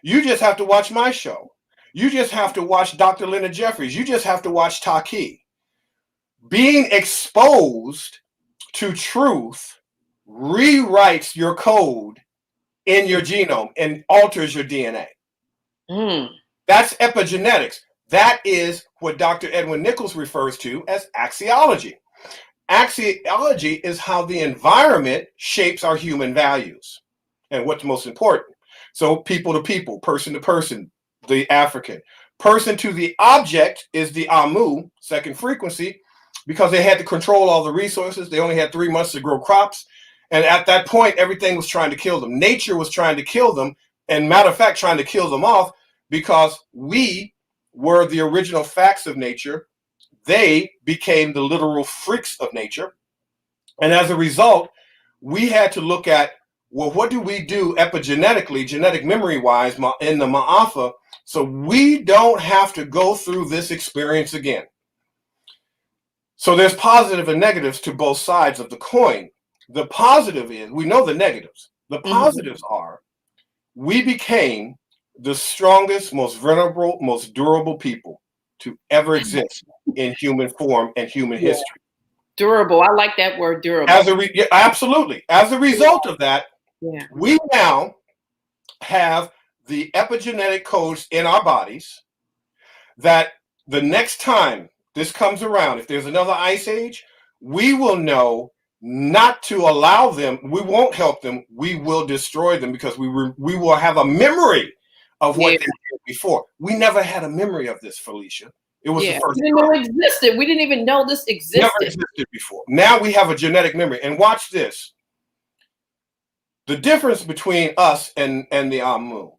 You just have to watch my show. You just have to watch Dr. Linda Jeffries. You just have to watch Taki. Being exposed to truth rewrites your code in your genome and alters your DNA. That's epigenetics. That is what Dr. Edwin Nichols refers to as axiology. Axiology is how the environment shapes our human values and what's most important. So people to people, person to person, the African. Person to the object is the Amu, second frequency, because they had to control all the resources. They only had 3 months to grow crops. And at that point, everything was trying to kill them. Nature was trying to kill them. And matter of fact, trying to kill them off because we were the original facts of nature. They became the literal freaks of nature. And as a result, we had to look at, well, what do we do epigenetically, genetic memory-wise in the Ma'afa, so we don't have to go through this experience again? So there's positive and negatives to both sides of the coin. The positive is, we know the negatives. The positives are, we became the strongest, most vulnerable, most durable people to ever exist in human form and human history. Durable. I like that word, durable. Absolutely. As a result of that, we now have the epigenetic codes in our bodies that the next time this comes around, if there's another ice age, we will know not to allow them. We won't help them. We will destroy them because we will have a memory of what they did before. We never had a memory of this, Felicia. It was the first we didn't know it existed. We didn't even know this existed. Never existed before. Now we have a genetic memory. And watch this. The difference between us and the Amu.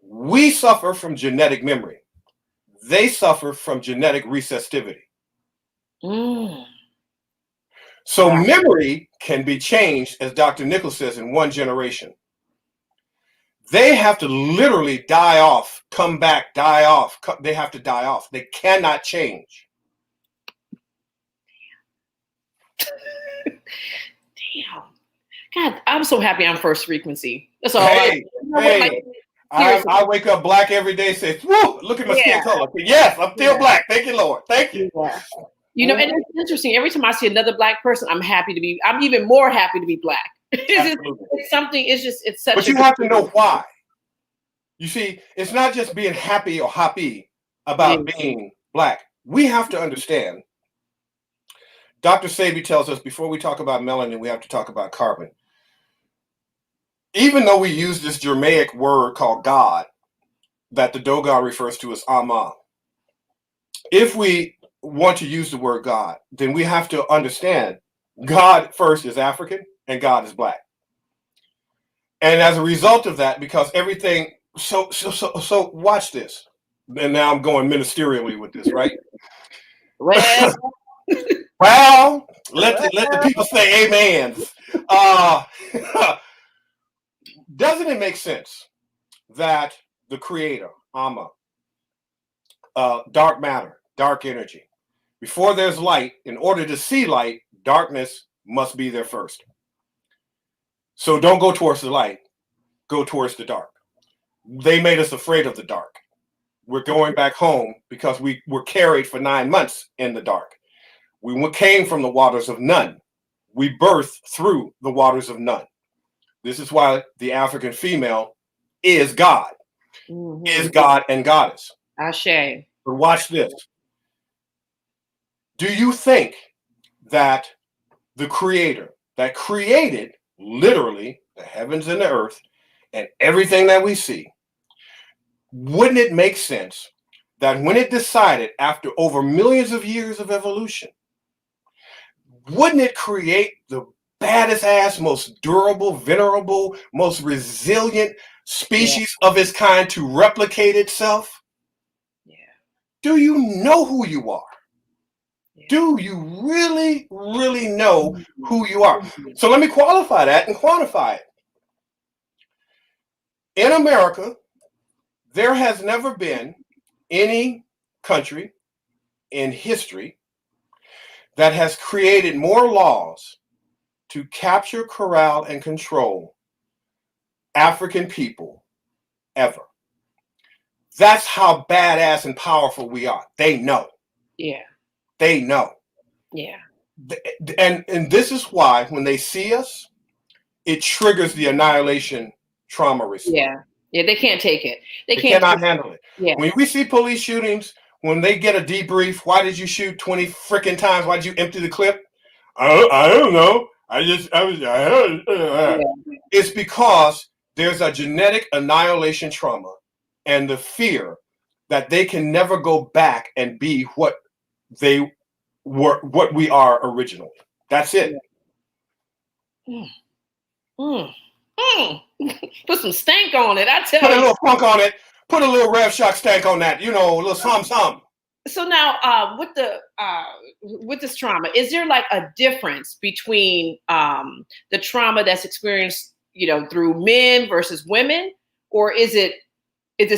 We suffer from genetic memory. They suffer from genetic recessivity. So memory can be changed, as Dr. Nichols says, in 1 generation. They have to literally die off, come back, die off. They have to die off. They cannot change. Damn. God, I'm so happy I'm first frequency. That's all. Hey, I wake up black every day. Say, "Woo! Look at my skin color." Yes, I'm still black. Thank you, Lord. Thank you. Yeah. You know, and it's interesting. Every time I see another black person, I'm even more happy to be black. It's something. It's such. But you have to know why. You see, it's not just being happy or happy about being black. We have to understand. Dr. Sebi tells us before we talk about melanin, we have to talk about carbon. Even though we use this Germanic word called God, that the Dogon refers to as Ama, if we want to use the word God, then we have to understand God first is African and God is black. And as a result of that, because everything, so watch this. And now I'm going ministerially with this, right? Well, let the people say amen. Doesn't it make sense that the creator, Ama, dark matter, dark energy, before there's light, in order to see light, darkness must be there first. So don't go towards the light, go towards the dark. They made us afraid of the dark. We're going back home because we were carried for 9 months in the dark. We came from the waters of none. We birthed through the waters of none. This is why the African female is God, is God and goddess. Ashe. But watch this. Do you think that the creator that created literally the heavens and the earth and everything that we see, wouldn't it make sense that when it decided after over millions of years of evolution, wouldn't it create the baddest ass, most durable, venerable, most resilient species of its kind to replicate itself? Yeah. Do you know who you are? Yeah. Do you really, really know who you are? So let me qualify that and quantify it. In America, there has never been any country in history that has created more laws to capture, corral, and control African people ever. That's how badass and powerful we are. They know. Yeah. They know. Yeah. And this is why when they see us, it triggers the annihilation trauma response. Yeah. Yeah, they can't take it. They cannot handle it. Yeah. When we see police shootings, when they get a debrief, why did you shoot 20 freaking times? Why did you empty the clip? I don't know. It's because there's a genetic annihilation trauma and the fear that they can never go back and be what they were, what we are originally. That's it. Put some stank on it, I tell you. Put a little funk on it. Put a little Rev Shock stank on that. You know, a little something. So now, with this trauma, is there like a difference between the trauma that's experienced, through men versus women, or is it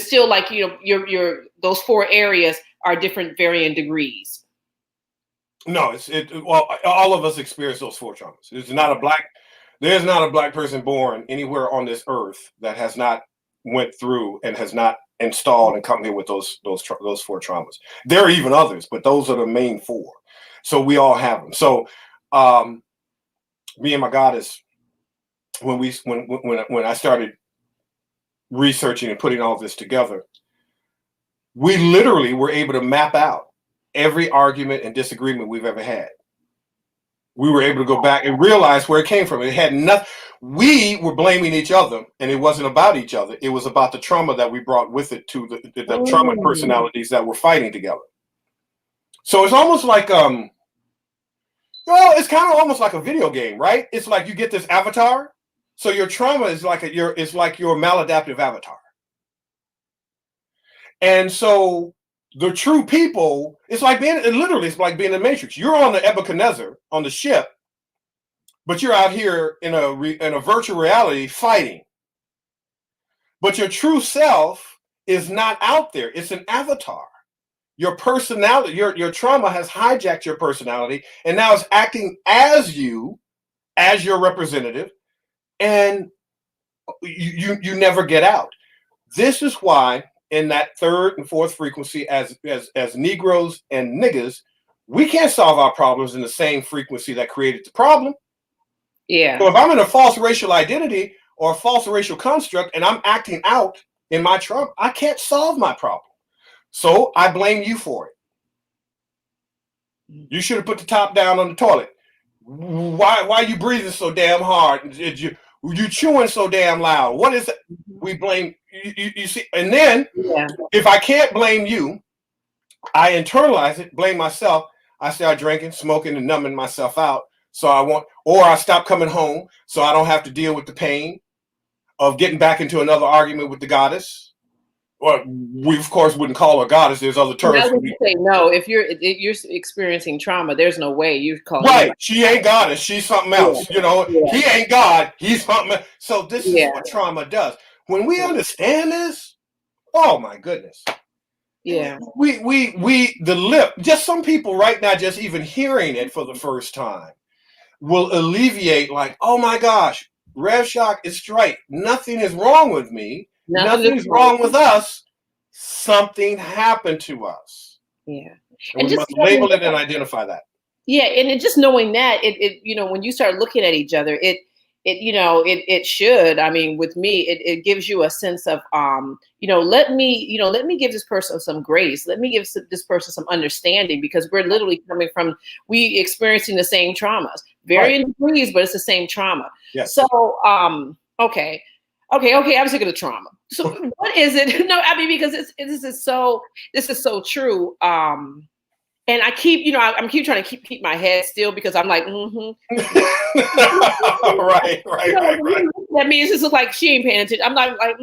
still like your those 4 areas are different varying degrees? No, well, all of us experience those 4 traumas. There's not a black person born anywhere on this earth that has not went through and has not installed and come here with those 4 traumas. There are even others, but those are the main 4. So we all have them. So me and my goddess, when I started researching and putting all this together, we literally were able to map out every argument and disagreement we've ever had. We were able to go back and realize where it came from. It had nothing. We were blaming each other, and it wasn't about each other. It was about the trauma that we brought with it to the trauma personalities that were fighting together. So it's almost like, it's kind of almost like a video game, right? It's like you get this avatar. So your trauma is like your maladaptive avatar. And so the true people, it's like being in the Matrix. You're on the Nebuchadnezzar on the ship, but you're out here in a virtual reality fighting. But your true self is not out there. It's an avatar. Your personality, your trauma has hijacked your personality, and now it's acting as you, as your representative, and you never get out. This is why in that third and fourth frequency, as Negroes and niggas, we can't solve our problems in the same frequency that created the problem. Yeah. So if I'm in a false racial identity or a false racial construct and I'm acting out in my trauma, I can't solve my problem. So I blame you for it. You should have put the top down on the toilet. Why are you breathing so damn hard? Did you chewing so damn loud? What is it? We blame you see, and then if I can't blame you, I internalize it, blame myself. I start drinking, smoking, and numbing myself out. So I stop coming home so I don't have to deal with the pain of getting back into another argument with the goddess. Well, we of course wouldn't call her goddess. There's other terms. I would say no. If you're experiencing trauma, there's no way you call her. Right. She ain't goddess. She's something else. You know, he ain't God. He's something else. So this is what trauma does. When we understand this, oh my goodness. Yeah. Just some people right now, just even hearing it for the first time will alleviate, like, oh my gosh, Rev Shock is right. Nothing is wrong with me. Nothing is wrong with us. Something happened to us. Yeah. And we must label it and identify that. Yeah. And just knowing that, it when you start looking at each other, it should, I mean, with me, it gives you a sense of, let me give this person some grace. Let me give this person some understanding, because we're literally coming from, we experiencing the same traumas, varying degrees, but it's the same trauma. Yes. So, okay. I'm sick of the trauma. So what is it? No, I mean, because this is so true. And I keep, I'm trying to keep my head still, because I'm like, right. That means it's just like she ain't paying attention. I'm not like,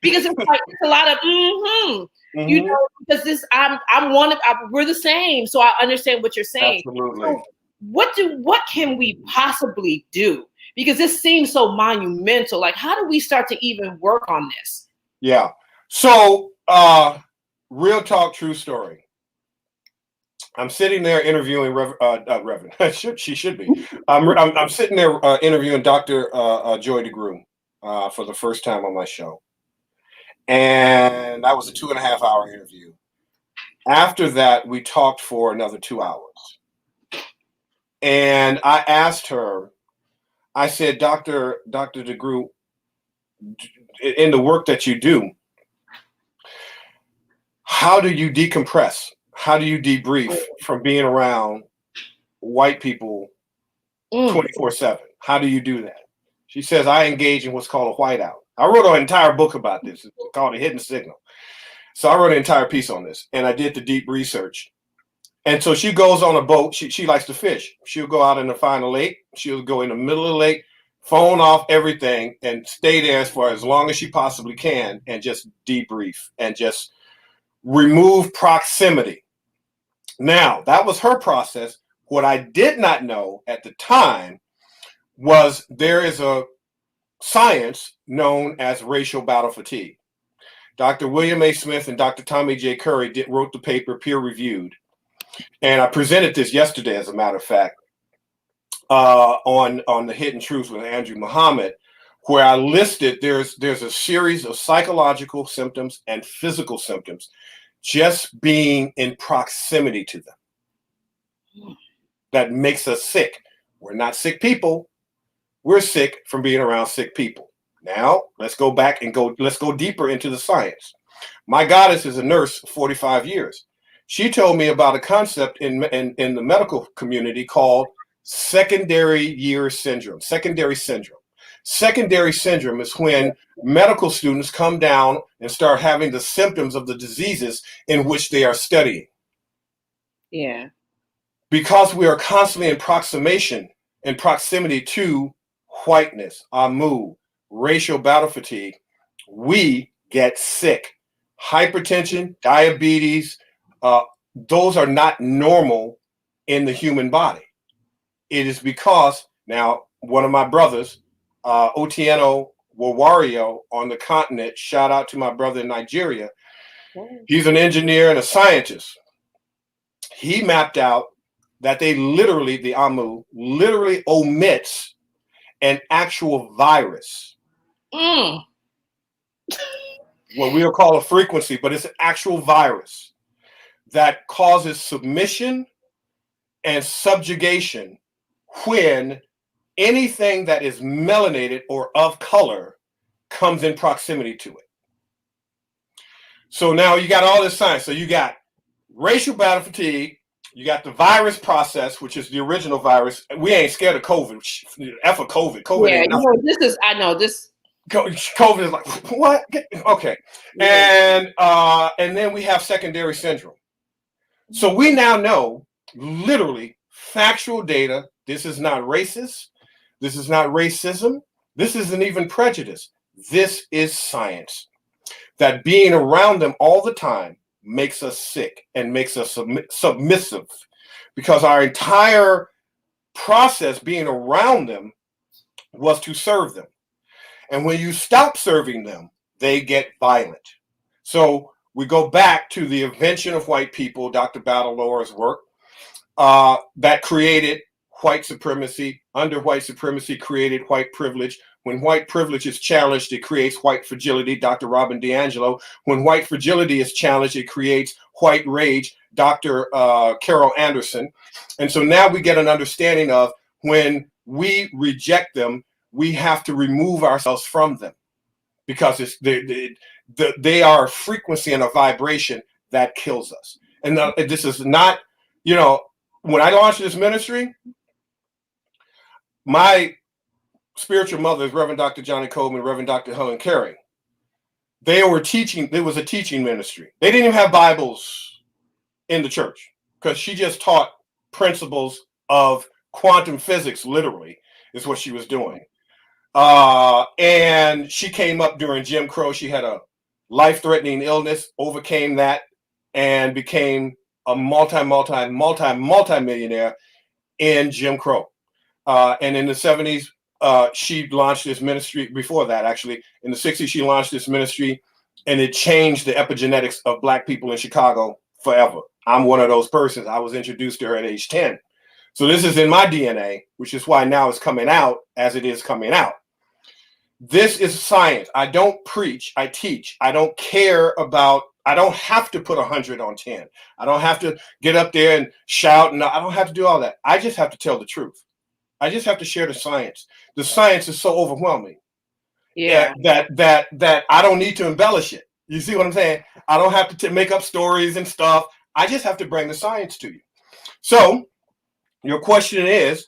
because it's like it's a lot of, because we're the same. So I understand what you're saying. Absolutely. So what can we possibly do? Because this seems so monumental. Like, how do we start to even work on this? Yeah. So, real talk, true story. I'm sitting there interviewing Reverend. She should be. I'm sitting there interviewing Dr. Joy DeGruy for the first time on my show, and that was a 2.5-hour interview. After that, we talked for another 2 hours, and I asked her. I said, Dr. DeGruy, in the work that you do, how do you decompress? How do you debrief from being around white people 24/7? How do you do that? She says, I engage in what's called a whiteout. I wrote an entire book about this. It's called A Hidden Signal. So I wrote an entire piece on this, and I did the deep research. And so she goes on a boat. She likes to fish. She'll go out and find a lake. She'll go in the middle of the lake, phone off everything, and stay there for as long as she possibly can, and just debrief and just remove proximity. Now, that was her process. What I did not know at the time was there is a science known as racial battle fatigue. Dr. William A. Smith and Dr. Tommy J. Curry wrote the paper, peer-reviewed. And I presented this yesterday, as a matter of fact, on The Hidden Truth with Andrew Muhammad, where I listed there's a series of psychological symptoms and physical symptoms just being in proximity to them that makes us sick. We're not sick people. We're sick from being around sick people. Now, let's go back and let's go deeper into the science. My goddess is a nurse for 45 years. She told me about a concept in the medical community called secondary syndrome. Secondary syndrome is when medical students come down and start having the symptoms of the diseases in which they are studying. Yeah. Because we are constantly in proximity to whiteness, amu, racial battle fatigue, we get sick. Hypertension, diabetes, those are not normal in the human body. It is because, now, one of my brothers, Otieno Wawario on the continent, shout out to my brother in Nigeria. He's an engineer and a scientist. He mapped out that the AMU literally omits an actual virus. what we'll call a frequency, but it's an actual virus that causes submission and subjugation when anything that is melanated or of color comes in proximity to it. So now you got all this science. So you got racial battle fatigue, you got the virus process, which is the original virus. We ain't scared of COVID. F of COVID. COVID Yeah, ain't nothing. this. COVID is like, what? Okay. Yeah. And then we have secondary syndrome. So we now know, literally, factual data. This is not racist. This is not racism. This isn't even prejudice. This is science. That being around them all the time makes us sick and makes us submissive, because our entire process being around them was to serve them. And when you stop serving them, they get violent. So we go back to the invention of white people, Dr. Battlelore's work, that created white supremacy. Under white supremacy created white privilege. When white privilege is challenged, it creates white fragility, Dr. Robin DiAngelo. When white fragility is challenged, it creates white rage, Dr. Carol Anderson. And so now we get an understanding of when we reject them, we have to remove ourselves from them, because they are a frequency and a vibration that kills us. And this is not, when I launched this ministry, my spiritual mothers, Reverend Dr. Johnny Coleman, Reverend Dr. Helen Carey, they were teaching. It was a teaching ministry. They didn't even have Bibles in the church, because she just taught principles of quantum physics, literally, is what she was doing. And she came up during Jim Crow. She had a life-threatening illness, overcame that, and became a multi-millionaire in Jim Crow. And in the 70s, she launched this ministry. Before that, actually, in the 60s, she launched this ministry, and it changed the epigenetics of Black people in Chicago forever. I'm one of those persons. I was introduced to her at age 10. So this is in my DNA, which is why now it's coming out as it is coming out. This is science. I don't preach, I teach. I don't care about, I don't have to put 100 on 10. I don't have to get up there and shout, and I don't have to do all that. I just have to tell the truth. I just have to share the science. The science is so overwhelming. Yeah. That I don't need to embellish it. You see what I'm saying? I don't have to make up stories and stuff. I just have to bring the science to you. So your question is,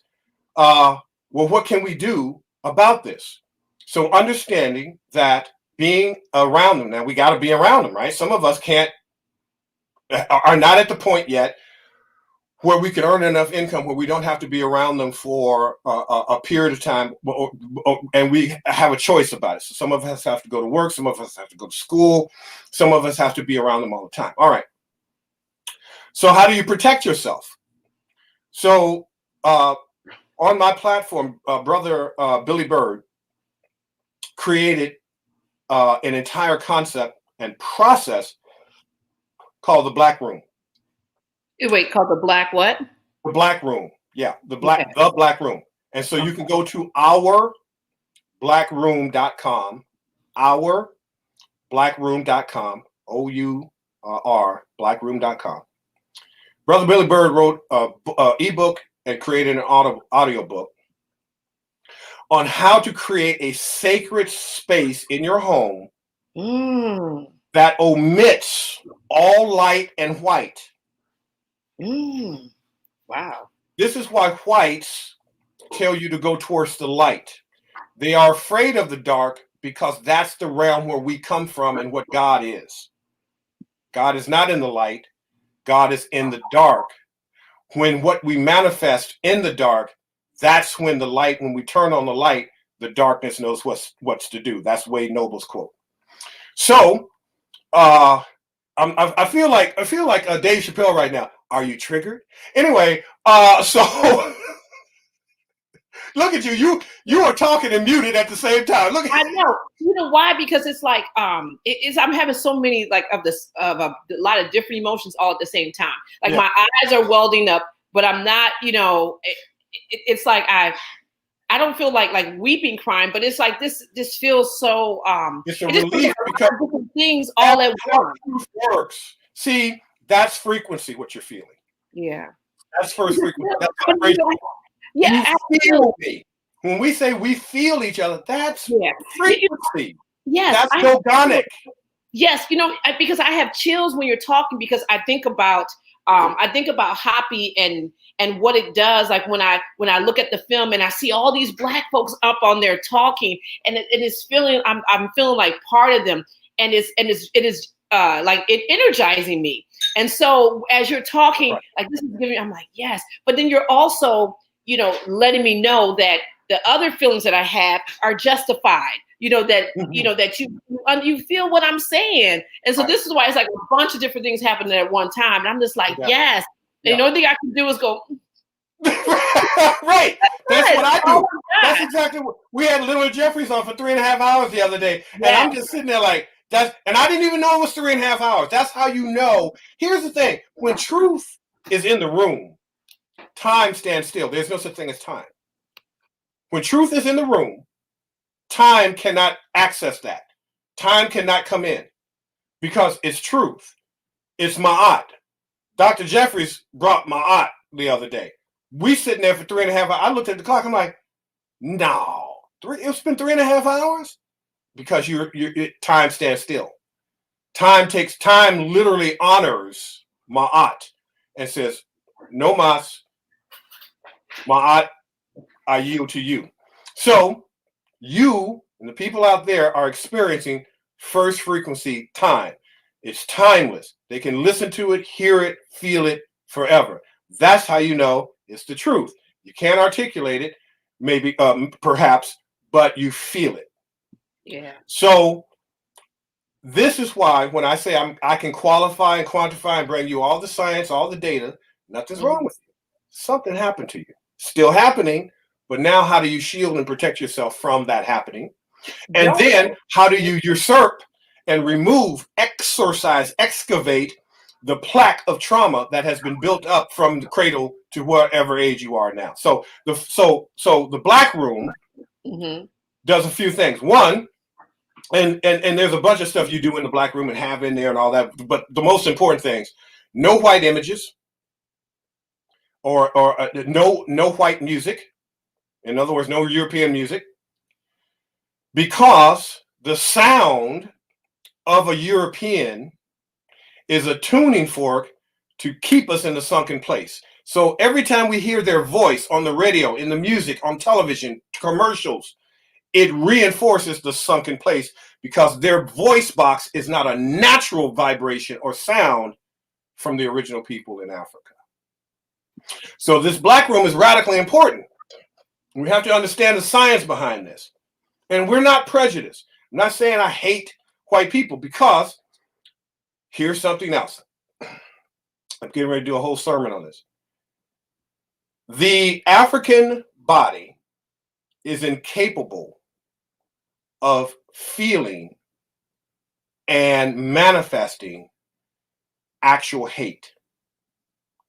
well, what can we do about this? So understanding that being around them, now we got to be around them, right? Some of us are not at the point yet where we can earn enough income where we don't have to be around them for a period of time, and we have a choice about it. So some of us have to go to work, some of us have to go to school, some of us have to be around them all the time. All right. So how do you protect yourself? So on my platform, Brother Billy Bird created an entire concept and process called the Black Room. Wait, called the Black what? The Black Room. Yeah, the Black Room. And so you can go to ourblackroom.com, ourblackroom.com, OUR, blackroom.com. Brother Billy Bird wrote an ebook and created an audio book on how to create a sacred space in your home that omits all light and white. Wow. This is why whites tell you to go towards the light. They are afraid of the dark because that's the realm where we come from and what God is. God is not in the light. God is in the dark. When what we manifest in the dark, that's when the light, when we turn on the light, the darkness knows what's to do. That's Wade Noble's quote. So I feel like Dave Chappelle right now. Are you triggered? Anyway, so look at you. You are talking and muted at the same time. Look. I know. You know why? Because it's like I'm having so many like of a lot of different emotions all at the same time. Like my eyes are welding up, but I'm not. It's like I don't feel like weeping crying, but it's like this feels so It's a it just feels relief like a lot because of different things all at how once. truth works. See, that's frequency, what you're feeling. Yeah. That's first frequency. That's But, vibration. yeah, You absolutely. feel me. When we say we feel each other, that's Yeah. frequency. Yes. That's dogonic. Yes, because I have chills when you're talking because I think about HAPI and what it does. Like when I look at the film and I see all these Black folks up on there talking, and it is feeling I'm feeling like part of them, and it is like it energizing me. And so as you're talking, Right. like this is giving, I'm like yes, but then you're also letting me know that the other feelings that I have are justified. That you feel what I'm saying. And so Right. this is why it's like a bunch of different things happening at one time. And I'm just like, Yeah. yes. Yeah. And the only thing I can do is go, right. That's what I do. oh my That's God. exactly what we had. Little Jeffries on for 3.5 hours the other day, and Yeah. I'm just sitting there like that's. And I didn't even know it was 3.5 hours. That's how you know. Here's the thing: when truth is in the room, time stands still. There's no such thing as time. When truth is in the room, time cannot access that. Time cannot come in because it's truth. It's ma'at. Dr. Jeffries brought ma'at the other day. We sitting there for 3.5 hours. I looked at the clock. I'm like, no, it's been 3.5 hours because time stands still. Time literally honors ma'at and says, no mas, ma'at, I yield to you. So you and the people out there are experiencing first frequency time. It's timeless. They can listen to it, hear it, feel it forever. That's how you know it's the truth. You can't articulate it, maybe, perhaps, but you feel it. Yeah. So this is why when I say I can qualify and quantify and bring you all the science, all the data, nothing's wrong with you. Something happened to you. Still happening, but now how do you shield and protect yourself from that happening? And then how do you usurp and remove, exorcise, excavate the plaque of trauma that has been built up from the cradle to whatever age you are now? So the Black Room does a few things. One, and there's a bunch of stuff you do in the Black Room and have in there and all that, but the most important things: no white images, or no white music. In other words, no European music, because the sound of a European is a tuning fork to keep us in the sunken place. So every time we hear their voice on the radio, in the music, on television, commercials, it reinforces the sunken place because their voice box is not a natural vibration or sound from the original people in Africa. So this Black Room is radically important. We have to understand the science behind this. And we're not prejudiced. I'm not saying I hate white people, because here's something else. I'm getting ready to do a whole sermon on this. The African body is incapable of feeling and manifesting actual hate.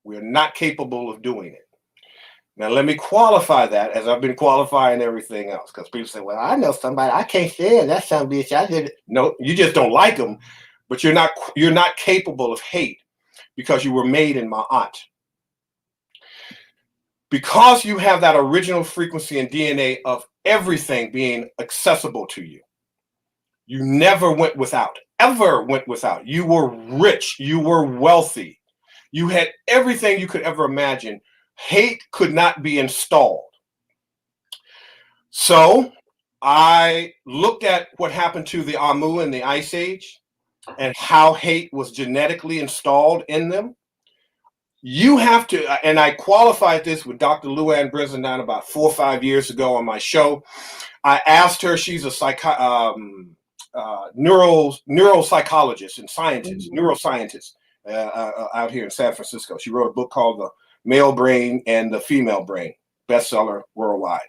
We're not capable of doing it. Now, let me qualify that, as I've been qualifying everything else, because people say, well, I know somebody, I can't stand that some bitch. I did it. No, you just don't like them, but you're not capable of hate because you were made in Ma'at. Because you have that original frequency and DNA of everything being accessible to you. You never went without, ever went without. You were rich. You were wealthy. You had everything you could ever imagine. Hate could not be installed. So I looked at what happened to the Amu in the Ice Age and how hate was genetically installed in them. You have to, and I qualified this with Dr. Luann Brizendine about 4 or 5 years ago on my show. I asked her, she's a neuropsychologist and scientist, neuroscientist out here in San Francisco. She wrote a book called The Male Brain and the Female Brain, bestseller worldwide.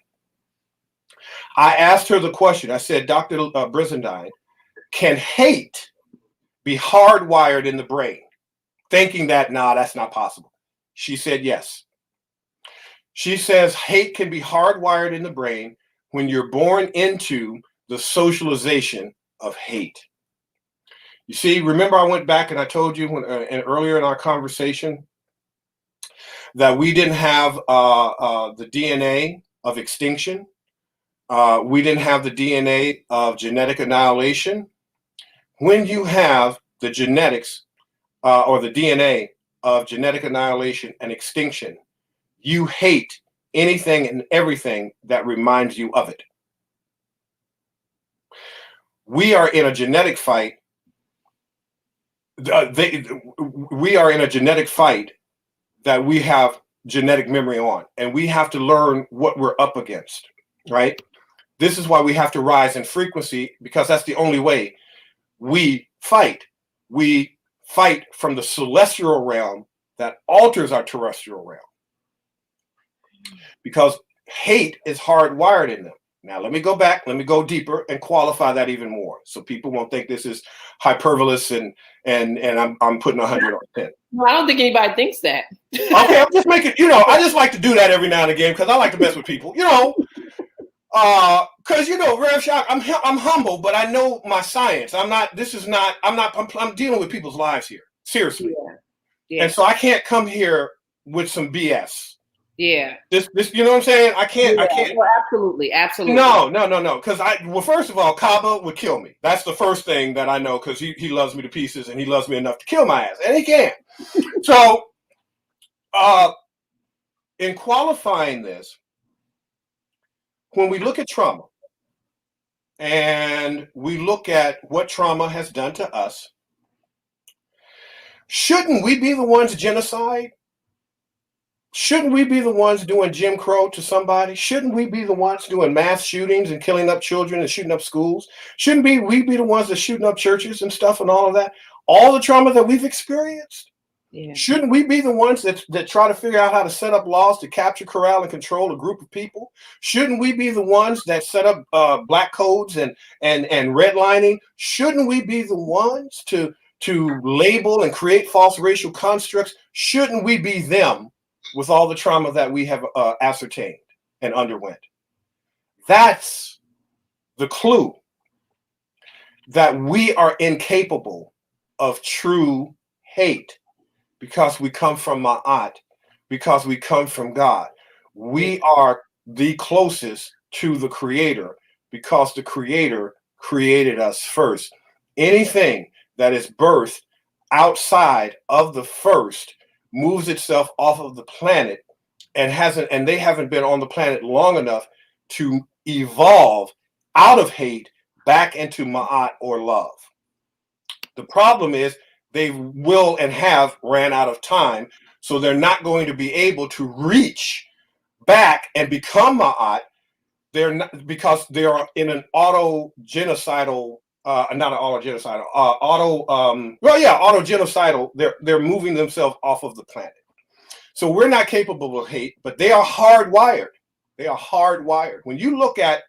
I asked her the question. I said, Dr. Brizendine, can hate be hardwired in the brain? Thinking that, nah, that's not possible. She said yes. She says hate can be hardwired in the brain when you're born into the socialization of hate. You see, remember I went back and I told you and earlier in our conversation that we didn't have the DNA of extinction. We didn't have the DNA of genetic annihilation. When you have the genetics or the DNA of genetic annihilation and extinction, you hate anything and everything that reminds you of it. We are in a genetic fight. We are in a genetic fight that we have genetic memory on, and we have to learn what we're up against, right? This is why we have to rise in frequency, because that's the only way we fight. We fight from the celestial realm that alters our terrestrial realm, because hate is hardwired in them. Now, let me go back, let me go deeper and qualify that even more, so people won't think this is hyperbolous and I'm putting 100 on 10. Well, I don't think anybody thinks that. Okay, I'm just making, I just like to do that every now and again because I like to mess with people, because Rev Shock, I'm humble, but I know my science. I'm dealing with people's lives here, seriously. Yeah. And so I can't come here with some BS. Yeah. This, you know what I'm saying? I can't. Well, absolutely. No. Because first of all, Kaba would kill me. That's the first thing that I know, because he loves me to pieces and he loves me enough to kill my ass, and he can. So, in qualifying this, when we look at trauma and we look at what trauma has done to us, shouldn't we be the ones genocide? Shouldn't we be the ones doing Jim Crow to somebody? Shouldn't we be the ones doing mass shootings and killing up children and shooting up schools? Shouldn't we be the ones that shooting up churches and stuff and all of that? All the trauma that we've experienced? Yeah. Shouldn't we be the ones that try to figure out how to set up laws to capture, corral, and control a group of people? Shouldn't we be the ones that set up black codes and redlining? Shouldn't we be the ones to label and create false racial constructs? Shouldn't we be them with all the trauma that we have ascertained and underwent? That's the clue that we are incapable of true hate, because we come from Ma'at, because we come from God. We are the closest to the Creator because the Creator created us first. Anything that is birthed outside of the first moves itself off of the planet and they haven't been on the planet long enough to evolve out of hate back into Ma'at or love. The problem is they will and have ran out of time, so they're not going to be able to reach back and become Ma'at. They're not, because they are in an auto-genocidal, auto-genocidal. They're moving themselves off of the planet. So we're not capable of hate, but they are hardwired. They are hardwired. When you look at,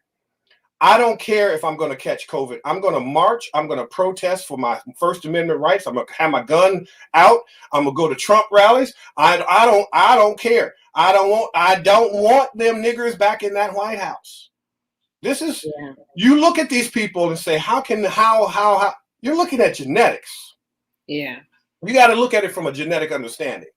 I don't care if I'm going to catch COVID. I'm going to march. I'm going to protest for my First Amendment rights. I'm going to have my gun out. I'm going to go to Trump rallies. I don't care. I don't want them niggers back in that White House. This is, you look at these people and say, how you're looking at genetics. Yeah. You got to look at it from a genetic understanding.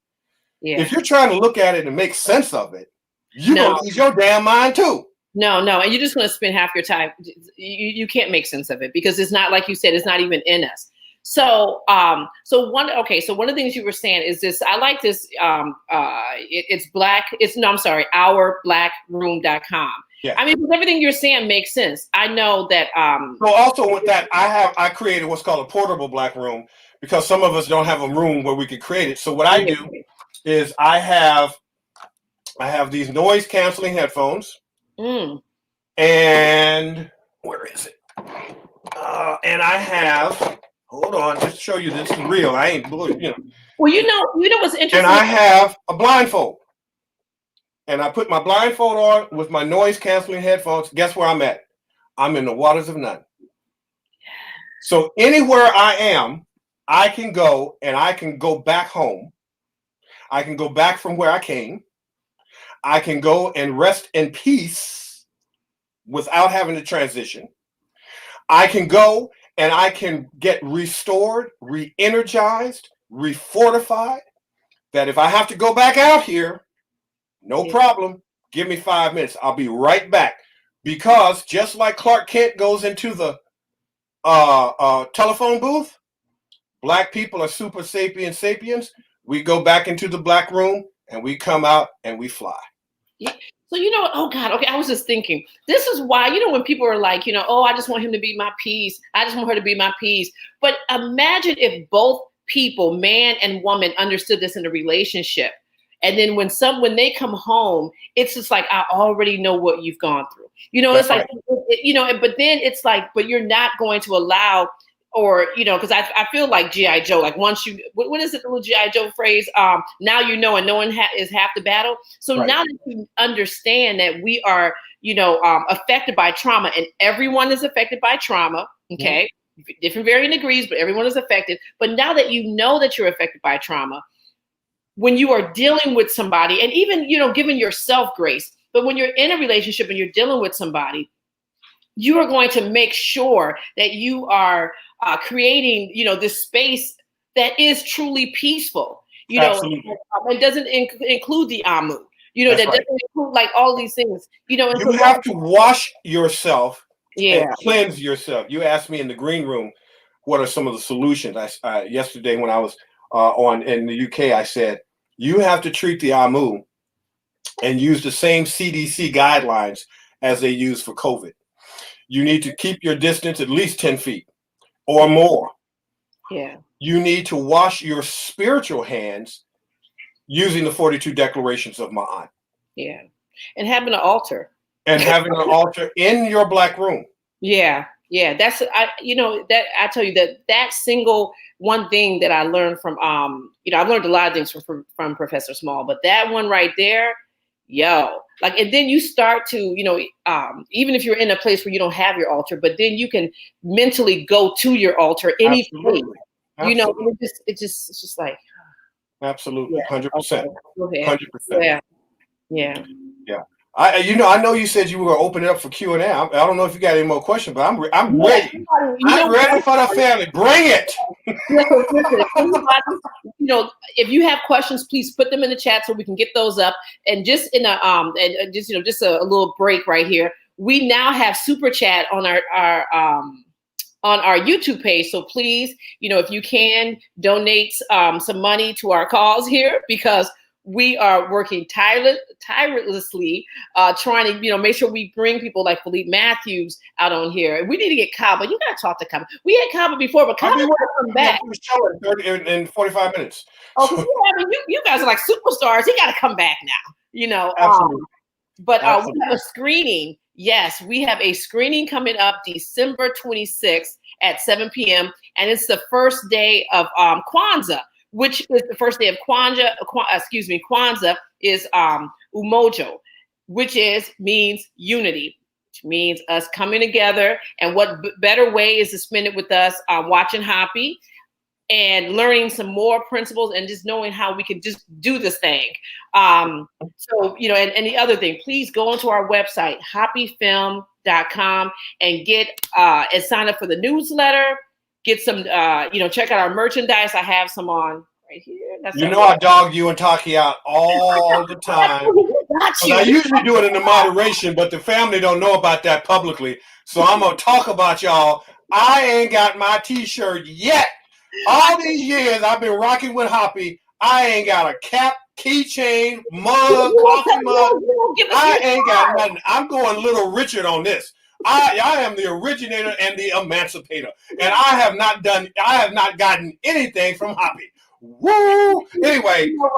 Yeah. If you're trying to look at it and make sense of it, you're going to lose your damn mind too. No, and you're just going to spend half your time. You can't make sense of it because it's not, like you said, it's not even in us. So, one of the things you were saying is this. I like this. It's black. ourblackroom.com. Yeah. I mean, everything you're saying makes sense. I know that. So also with that, I created what's called a portable black room because some of us don't have a room where we could create it. So what I do is I have these noise canceling headphones. And where is it? And I have, hold on, just to show you this is real. I ain't, Well, you know what's interesting. And I have a blindfold. And I put my blindfold on with my noise canceling headphones. Guess where I'm at? I'm in the waters of none. So anywhere I am, I can go and I can go back home. I can go back from where I came. I can go and rest in peace without having to transition. I can go and I can get restored, re-energized, refortified, that if I have to go back out here, no problem. Give me 5 minutes. I'll be right back. Because just like Clark Kent goes into the telephone booth, Black people are super sapiens. We go back into the black room and we come out and we fly. Yeah. So, oh God, okay, I was just thinking, this is why, when people are like, oh, I just want him to be my peace. I just want her to be my peace. But imagine if both people, man and woman, understood this in a relationship. And then when they come home, it's just like, I already know what you've gone through. It's like, but then it's like, but you're not going to allow, or, because I feel like G.I. Joe, like once you, what is it, the little G.I. Joe phrase? Now you know, and no one is half the battle. So now that you understand that we are, affected by trauma, and everyone is affected by trauma, okay? Mm-hmm. Different varying degrees, but everyone is affected. But now that you know that you're affected by trauma, when you are dealing with somebody, and even, giving yourself grace, but when you're in a relationship and you're dealing with somebody, you are going to make sure that you are creating, this space that is truly peaceful, it doesn't include the amu, that doesn't include like all these things, and you have to wash yourself and cleanse yourself. You asked me in the green room, what are some of the solutions? Yesterday when I was in the UK, I said, you have to treat the amu and use the same CDC guidelines as they use for COVID. You need to keep your distance at least 10 feet or more. Yeah. You need to wash your spiritual hands using the 42 declarations of Ma'at. Yeah. And having an altar. And having an altar in your black room. Yeah. Yeah. That's, I tell you that single one thing that I learned from, I've learned a lot of things from Professor Small, but that one right there, and then you start to, even if you're in a place where you don't have your altar, but then you can mentally go to your altar any place, it's just like. Absolutely. 100%. 100%. Yeah. I know you said you were going to open it up for Q&A. I don't know if you got any more questions, but I'm ready. I'm ready for the family. Bring it. If you have questions, please put them in the chat so we can get those up. And just in just a little break right here. We now have super chat on our YouTube page. So please, if you can donate some money to our cause here, because we are working tirelessly, trying to, make sure we bring people like Philippe Matthews out on here. We need to get Kaba. You got to talk to Kaba. We had Kaba before, but Kaba will come back. In 45 minutes. Oh, you guys are like superstars. He got to come back now, Absolutely. But we have a screening. Yes, we have a screening coming up December 26th at 7 p.m. And it's the first day of Kwanzaa, which is the first day of Kwanzaa. Kwanzaa is Umoja, which means unity, which means us coming together. And what better way is to spend it with us watching HAPI and learning some more principles and just knowing how we can just do this thing. And the other thing, please go onto our website, hapifilm.com, and get and sign up for the newsletter. Get some, check out our merchandise. I have some on right here. I dog you and Taki out all the time. I usually do it in the moderation, but the family don't know about that publicly. So I'm going to talk about y'all. I ain't got my t-shirt yet. All these years I've been rocking with HAPI. I ain't got a cap, keychain, mug, coffee mug. I ain't got nothing. I'm going Little Richard on this. I am the originator and the emancipator, and I have not gotten anything from HAPI. Woo! Anyway, you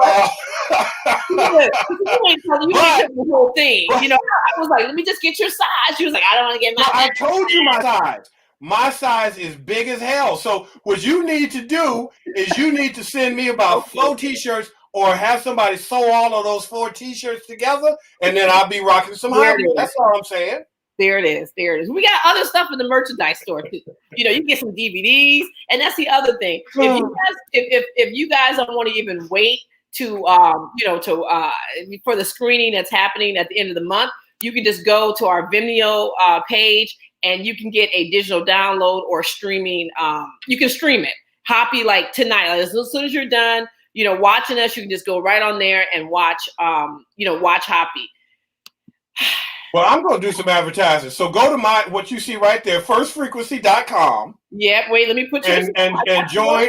the whole thing. I was like, let me just get your size. She was like, I don't want to get my. I told you my size. My size is big as hell. So what you need to do is you need to send me about 4 t-shirts, or have somebody sew all of those 4 t-shirts together, and then I'll be rocking some HAPI. That's all I'm saying. There it is. We got other stuff in the merchandise store too. You can get some DVDs, and that's the other thing. If you guys don't want to even wait for the screening that's happening at the end of the month, you can just go to our Vimeo page and you can get a digital download or streaming. You can stream it. HAPI, like tonight, as soon as you're done, watching us, you can just go right on there and watch HAPI. Well, I'm going to do some advertising. So go to what you see right there, firstfrequency.com. Yeah, wait, let me put you and join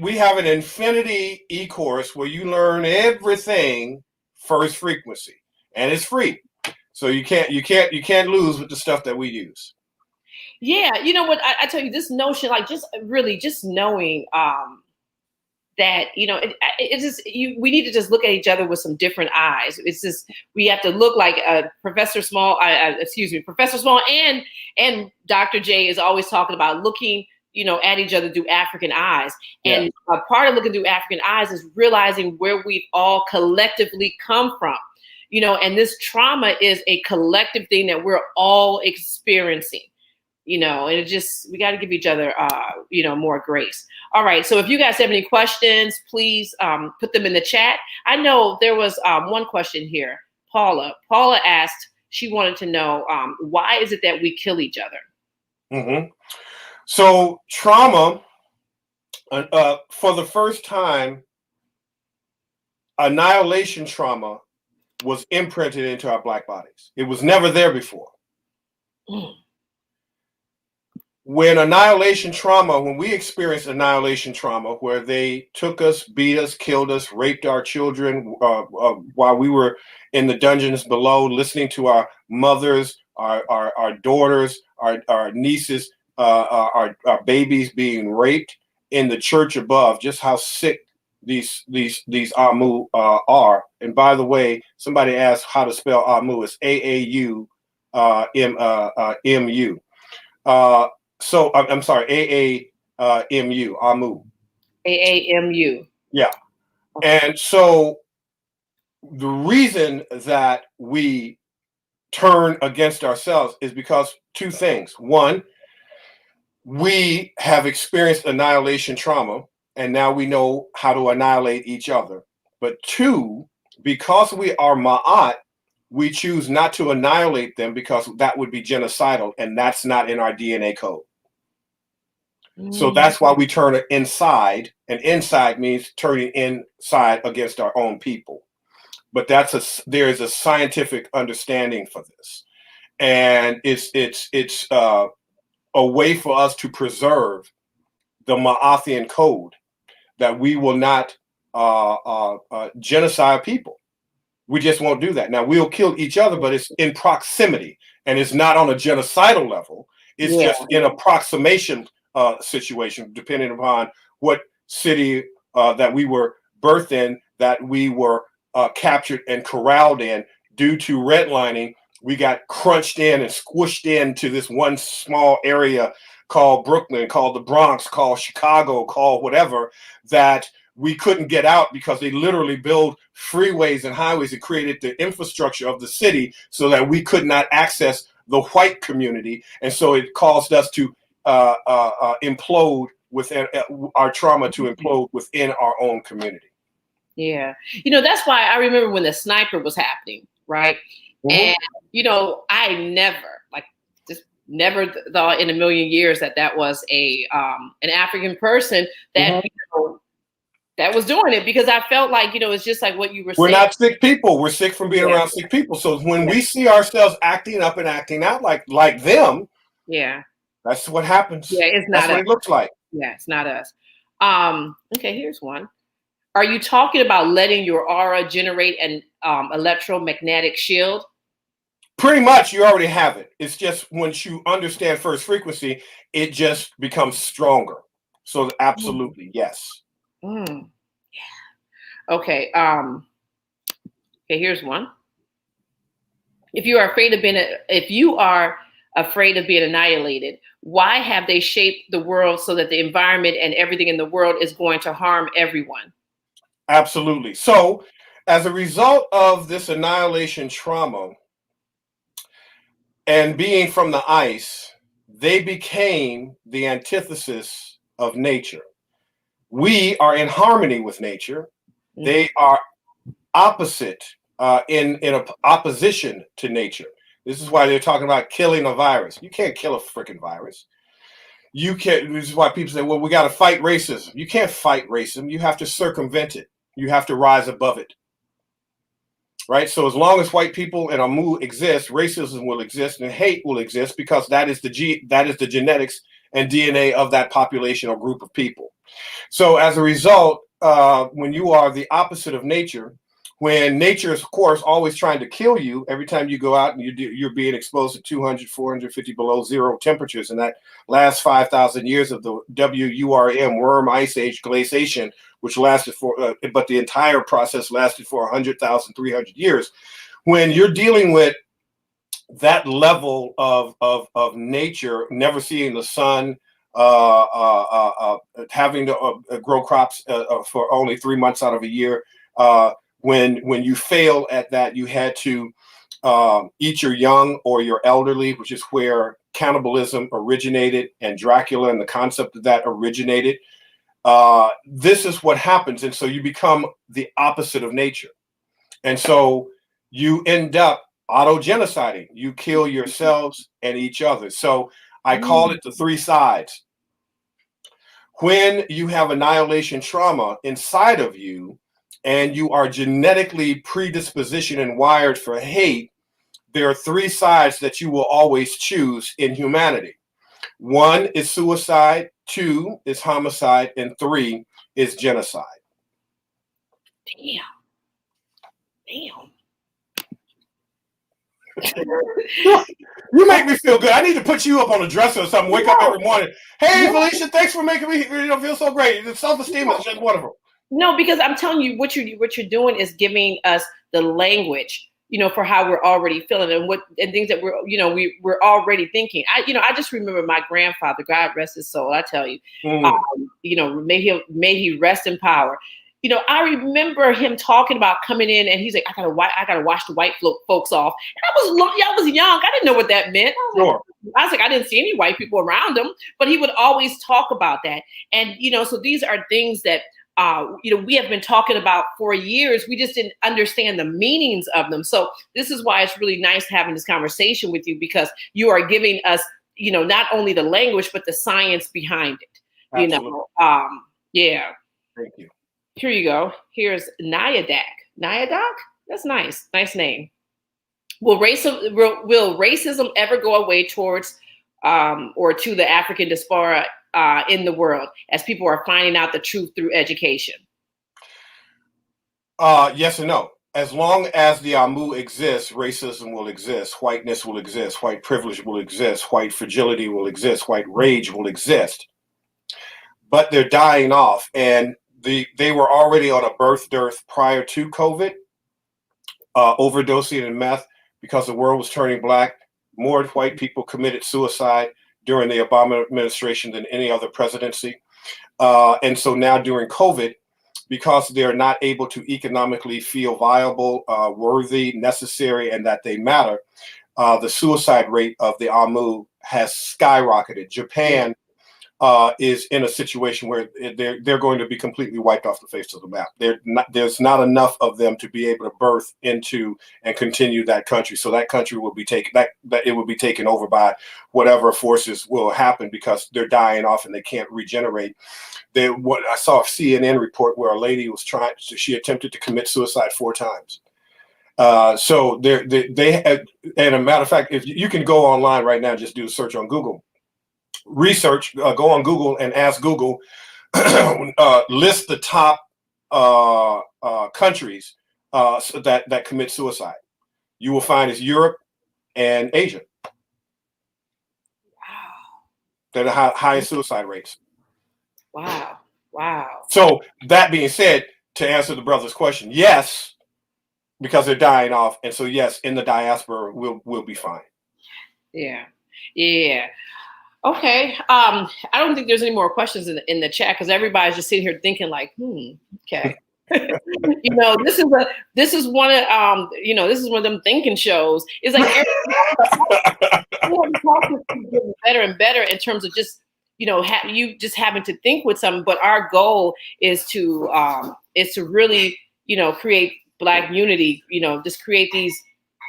we have an infinity e-course where you learn everything First Frequency, and it's free. So you can't lose with the stuff that we use. Yeah, you know what? I tell you, this notion, like just knowing that, it's just we need to just look at each other with some different eyes. It's just we have to look like Professor Small and Dr. J is always talking about looking, at each other through African eyes. Yeah. And a part of looking through African eyes is realizing where we've all collectively come from. And this trauma is a collective thing that we're all experiencing. And it just, we got to give each other, more grace. All right. So if you guys have any questions, please put them in the chat. I know there was one question here. Paula asked, she wanted to know, why is it that we kill each other? Mm-hmm. So trauma, for the first time, annihilation trauma was imprinted into our Black bodies. It was never there before. Mm. When we experienced annihilation trauma, where they took us, beat us, killed us, raped our children while we were in the dungeons below, listening to our mothers, our daughters, our nieces, our babies being raped in the church above, just how sick these Amu are. And by the way, somebody asked how to spell Amu. It's AAU MU. So I'm sorry, AAMU, Amu. AAMU. Yeah. And so the reason that we turn against ourselves is because two things. One, we have experienced annihilation trauma, and now we know how to annihilate each other. But two, because we are Ma'at, we choose not to annihilate them because that would be genocidal, and that's not in our DNA code. So that's why we turn inside, and inside means turning inside against our own people. But there is a scientific understanding for this, and it's a way for us to preserve the Ma'athian code, that we will not genocide people. We just won't do that. Now we'll kill each other, but it's in proximity, and it's not on a genocidal level. It's just in approximation situation, depending upon what city that we were birthed in, that we were captured and corralled in. Due to redlining, we got crunched in and squished into this one small area called Brooklyn, called the Bronx, called Chicago, called whatever, that we couldn't get out because they literally built freeways and highways and created the infrastructure of the city so that we could not access the white community. And so it caused us to implode within our trauma, to implode within our own community. Yeah. That's why I remember when the sniper was happening, right? Mm-hmm. And, I never thought in a million years that was an African person that, that was doing it, because I felt like, it's just like what you were saying. We're not sick people. We're sick from being around sick people. So when we see ourselves acting up and acting out like them, that's what happens. Yeah, it's not. That's what it looks like. Yeah, it's not us. Okay, here's one. Are you talking about letting your aura generate an electromagnetic shield? Pretty much, you already have it. It's just once you understand first frequency, it just becomes stronger. So absolutely, yes. Yeah. Okay. Okay, here's one. If you are afraid of being annihilated, why have they shaped the world so that the environment and everything in the world is going to harm everyone? Absolutely. So as a result of this annihilation trauma and being from the ice, they became the antithesis of nature. We are in harmony with nature, They are opposite, in opposition to nature. This is why they're talking about killing a virus. You can't kill a freaking virus. You can't. This is why people say, well, we got to fight racism. You can't fight racism. You have to circumvent it. You have to rise above it. Right? So as long as white people and Amu exist, racism will exist and hate will exist, because that is the genetics and DNA of that population or group of people. So as a result, when you are the opposite of nature, when nature is, of course, always trying to kill you every time you go out and you're being exposed to 200, 450 below zero temperatures in that last 5,000 years of the WURM, worm ice age glaciation, which lasted for, but the entire process lasted for 100,000, 300 years. When you're dealing with that level of nature, never seeing the sun, having to grow crops for only 3 months out of a year, when you fail at that, you had to eat your young or your elderly, which is where cannibalism originated and Dracula and the concept of that originated. This is what happens. And so you become the opposite of nature. And so you end up auto-genociding. You kill yourselves and each other. So I call it the three sides. When you have annihilation trauma inside of you, and you are genetically predispositioned and wired for hate, there are three sides that you will always choose in humanity. One is suicide, two is homicide, and three is genocide. Damn. You make me feel good. I need to put you up on a dresser or something. Wake up every morning. Hey, Felicia, thanks for making me feel so great. The self-esteem is just wonderful. No, because I'm telling you, what you're doing is giving us the language, for how we're already feeling and things that we're already thinking. I just remember my grandfather, God rest his soul. I tell you, may he rest in power. I remember him talking about coming in, and he's like, I gotta wash the white folks off. And I was young. I didn't know what that meant. I was like, I didn't see any white people around him, but he would always talk about that. And so these are things that we have been talking about for years. We just didn't understand the meanings of them. So this is why it's really nice having this conversation with you, because you are giving us, not only the language, but the science behind it. Absolutely. Yeah. Thank you. Here you go. Here's Nyadak. Nyadak? That's nice. Nice name. Will racism ever go away towards or to the African diaspora in the world, as people are finding out the truth through education? Yes and no. As long as the Amu exists, racism will exist, whiteness will exist, white privilege will exist, white fragility will exist, white rage will exist. But they're dying off, and they were already on a birth dearth prior to COVID, overdosing in meth, because the world was turning black. More white people committed suicide during the Obama administration than any other presidency. And so now during COVID, because they're not able to economically feel viable, worthy, necessary, and that they matter, the suicide rate of the Amu has skyrocketed. Japan is in a situation where they're going to be completely wiped off the face of the map. There's not enough of them to be able to birth into and continue that country. So that country will be taken, that it will be taken over by whatever forces will happen, because they're dying off and they can't regenerate. What I saw a CNN report where a lady she attempted to commit suicide 4 times. So they and a matter of fact, if you can go online right now, just do a search on Google. Research, go on Google and ask Google, list the top countries so that commit suicide. You will find it's Europe and Asia. Wow. They're the highest suicide rates. Wow. So that being said, to answer the brother's question, yes, because they're dying off, and so yes, in the diaspora we'll be fine. Yeah. Okay. I don't think there's any more questions in the chat, because everybody's just sitting here thinking like, okay. This is one of them thinking shows. It's like getting better and better in terms of just you just having to think with something. But our goal is to really create Black unity, just create these,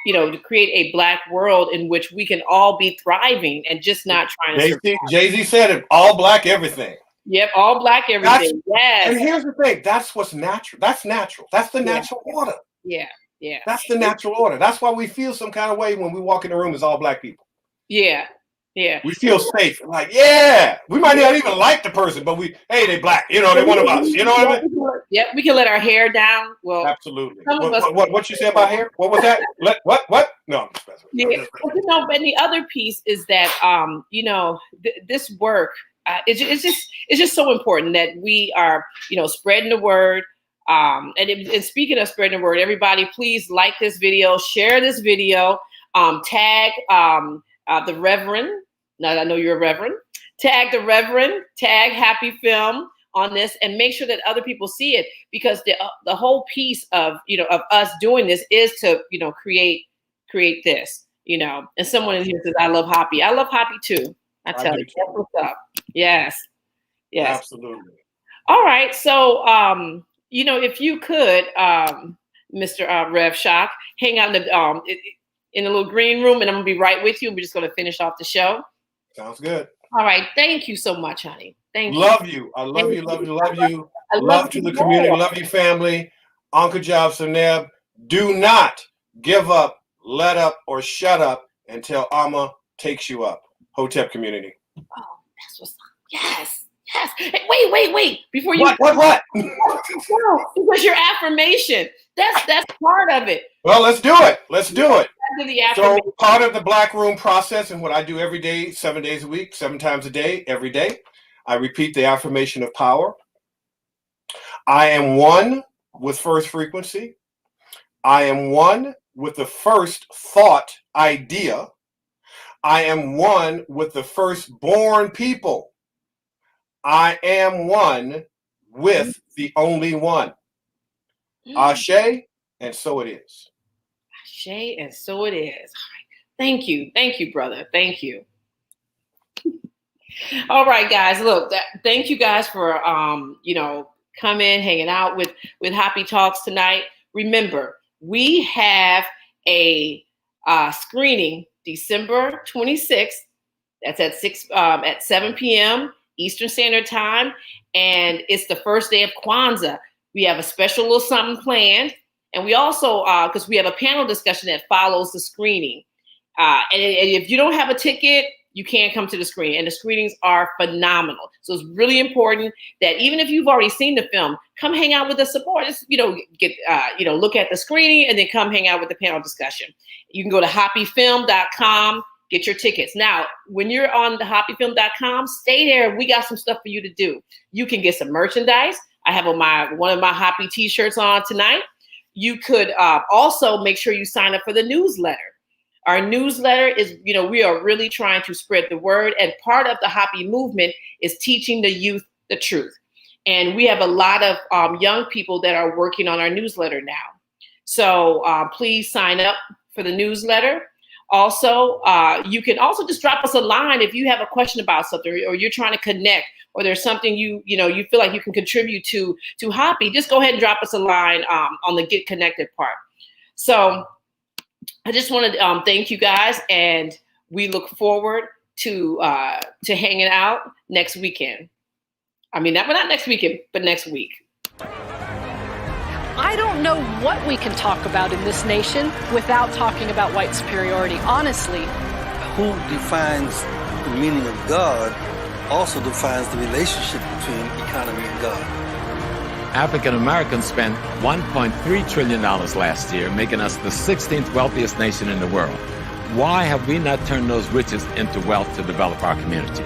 to create a Black world in which we can all be thriving and just not trying to survive. Jay-Z said it, all Black everything. Yep, all Black everything. Yes. And here's the thing, that's what's natural. That's natural. That's the natural order. Yeah. That's the natural order. That's why we feel some kind of way when we walk in the room as all Black people. Yeah. We feel safe. Like, we might not even like the person, but they Black. They one of us. You know what I mean? Yep, we can let our hair down. Well, absolutely. What you said about hair? What was that? What? No. Yeah. And the other piece is that this work. It's just so important that we are spreading the word. And speaking of spreading the word, everybody, please like this video, share this video, tag the Reverend. Now I know you're a Reverend. Tag the Reverend, tag HAPI Film on this, and make sure that other people see it, because the whole piece of of us doing this is to create this. And someone in here says, "I love HAPI." I love HAPI too. I tell you, that's what's up. Yes, absolutely. All right, so if you could, Mr. Rev Shock, hang out in the little green room, and I'm gonna be right with you. We're just gonna finish off the show. Sounds good. All right, thank you so much, honey. Thank you. Love you. I love you. Love you. Love you. Love to the community. Love you, family. Uncle Job Seneb. Do not give up, let up, or shut up until Amma takes you up. Hotep community. Oh, that's what's up. Yes. Hey, wait. Before you what? No, because your affirmation. That's part of it. Well, let's do it. So So part of the Black Room process and what I do every day, 7 days a week, 7 times a day, every day, I repeat the affirmation of power. I am one with first frequency. I am one with the first thought idea. I am one with the firstborn people. I am one with the only one. Ashe, and so it is. Ashe, and so it is. All right. Thank you, brother. Thank you. All right, guys. Look, thank you guys for coming, hanging out with HAPI Talks tonight. Remember, we have a screening December 26th. That's at 7 p.m. Eastern Standard Time, and it's the first day of Kwanzaa. We have a special little something planned, and we also because we have a panel discussion that follows the screening. And if you don't have a ticket, you can't come to the screening, and the screenings are phenomenal. So it's really important that even if you've already seen the film, come hang out with the support. Just, get look at the screening and then come hang out with the panel discussion. You can go to hapifilm.com, get your tickets. Now, when you're on the hapifilm.com, stay there. We got some stuff for you to do. You can get some merchandise. I have one of my HAPI t-shirts on tonight. You could also make sure you sign up for the newsletter. Our newsletter is, we are really trying to spread the word, and part of the HAPI movement is teaching the youth the truth. And we have a lot of young people that are working on our newsletter now. So please sign up for the newsletter. Also, you can also just drop us a line if you have a question about something, or you're trying to connect, or there's something you feel like you can contribute to HAPI. Just go ahead and drop us a line on the Get Connected part. So I just want to thank you guys, and we look forward to hanging out next weekend. I mean, not next weekend, but next week. I don't know what we can talk about in this nation without talking about white superiority, honestly. Who defines the meaning of God also defines the relationship between economy and God. African Americans spent $1.3 trillion last year, making us the 16th wealthiest nation in the world. Why have we not turned those riches into wealth to develop our community?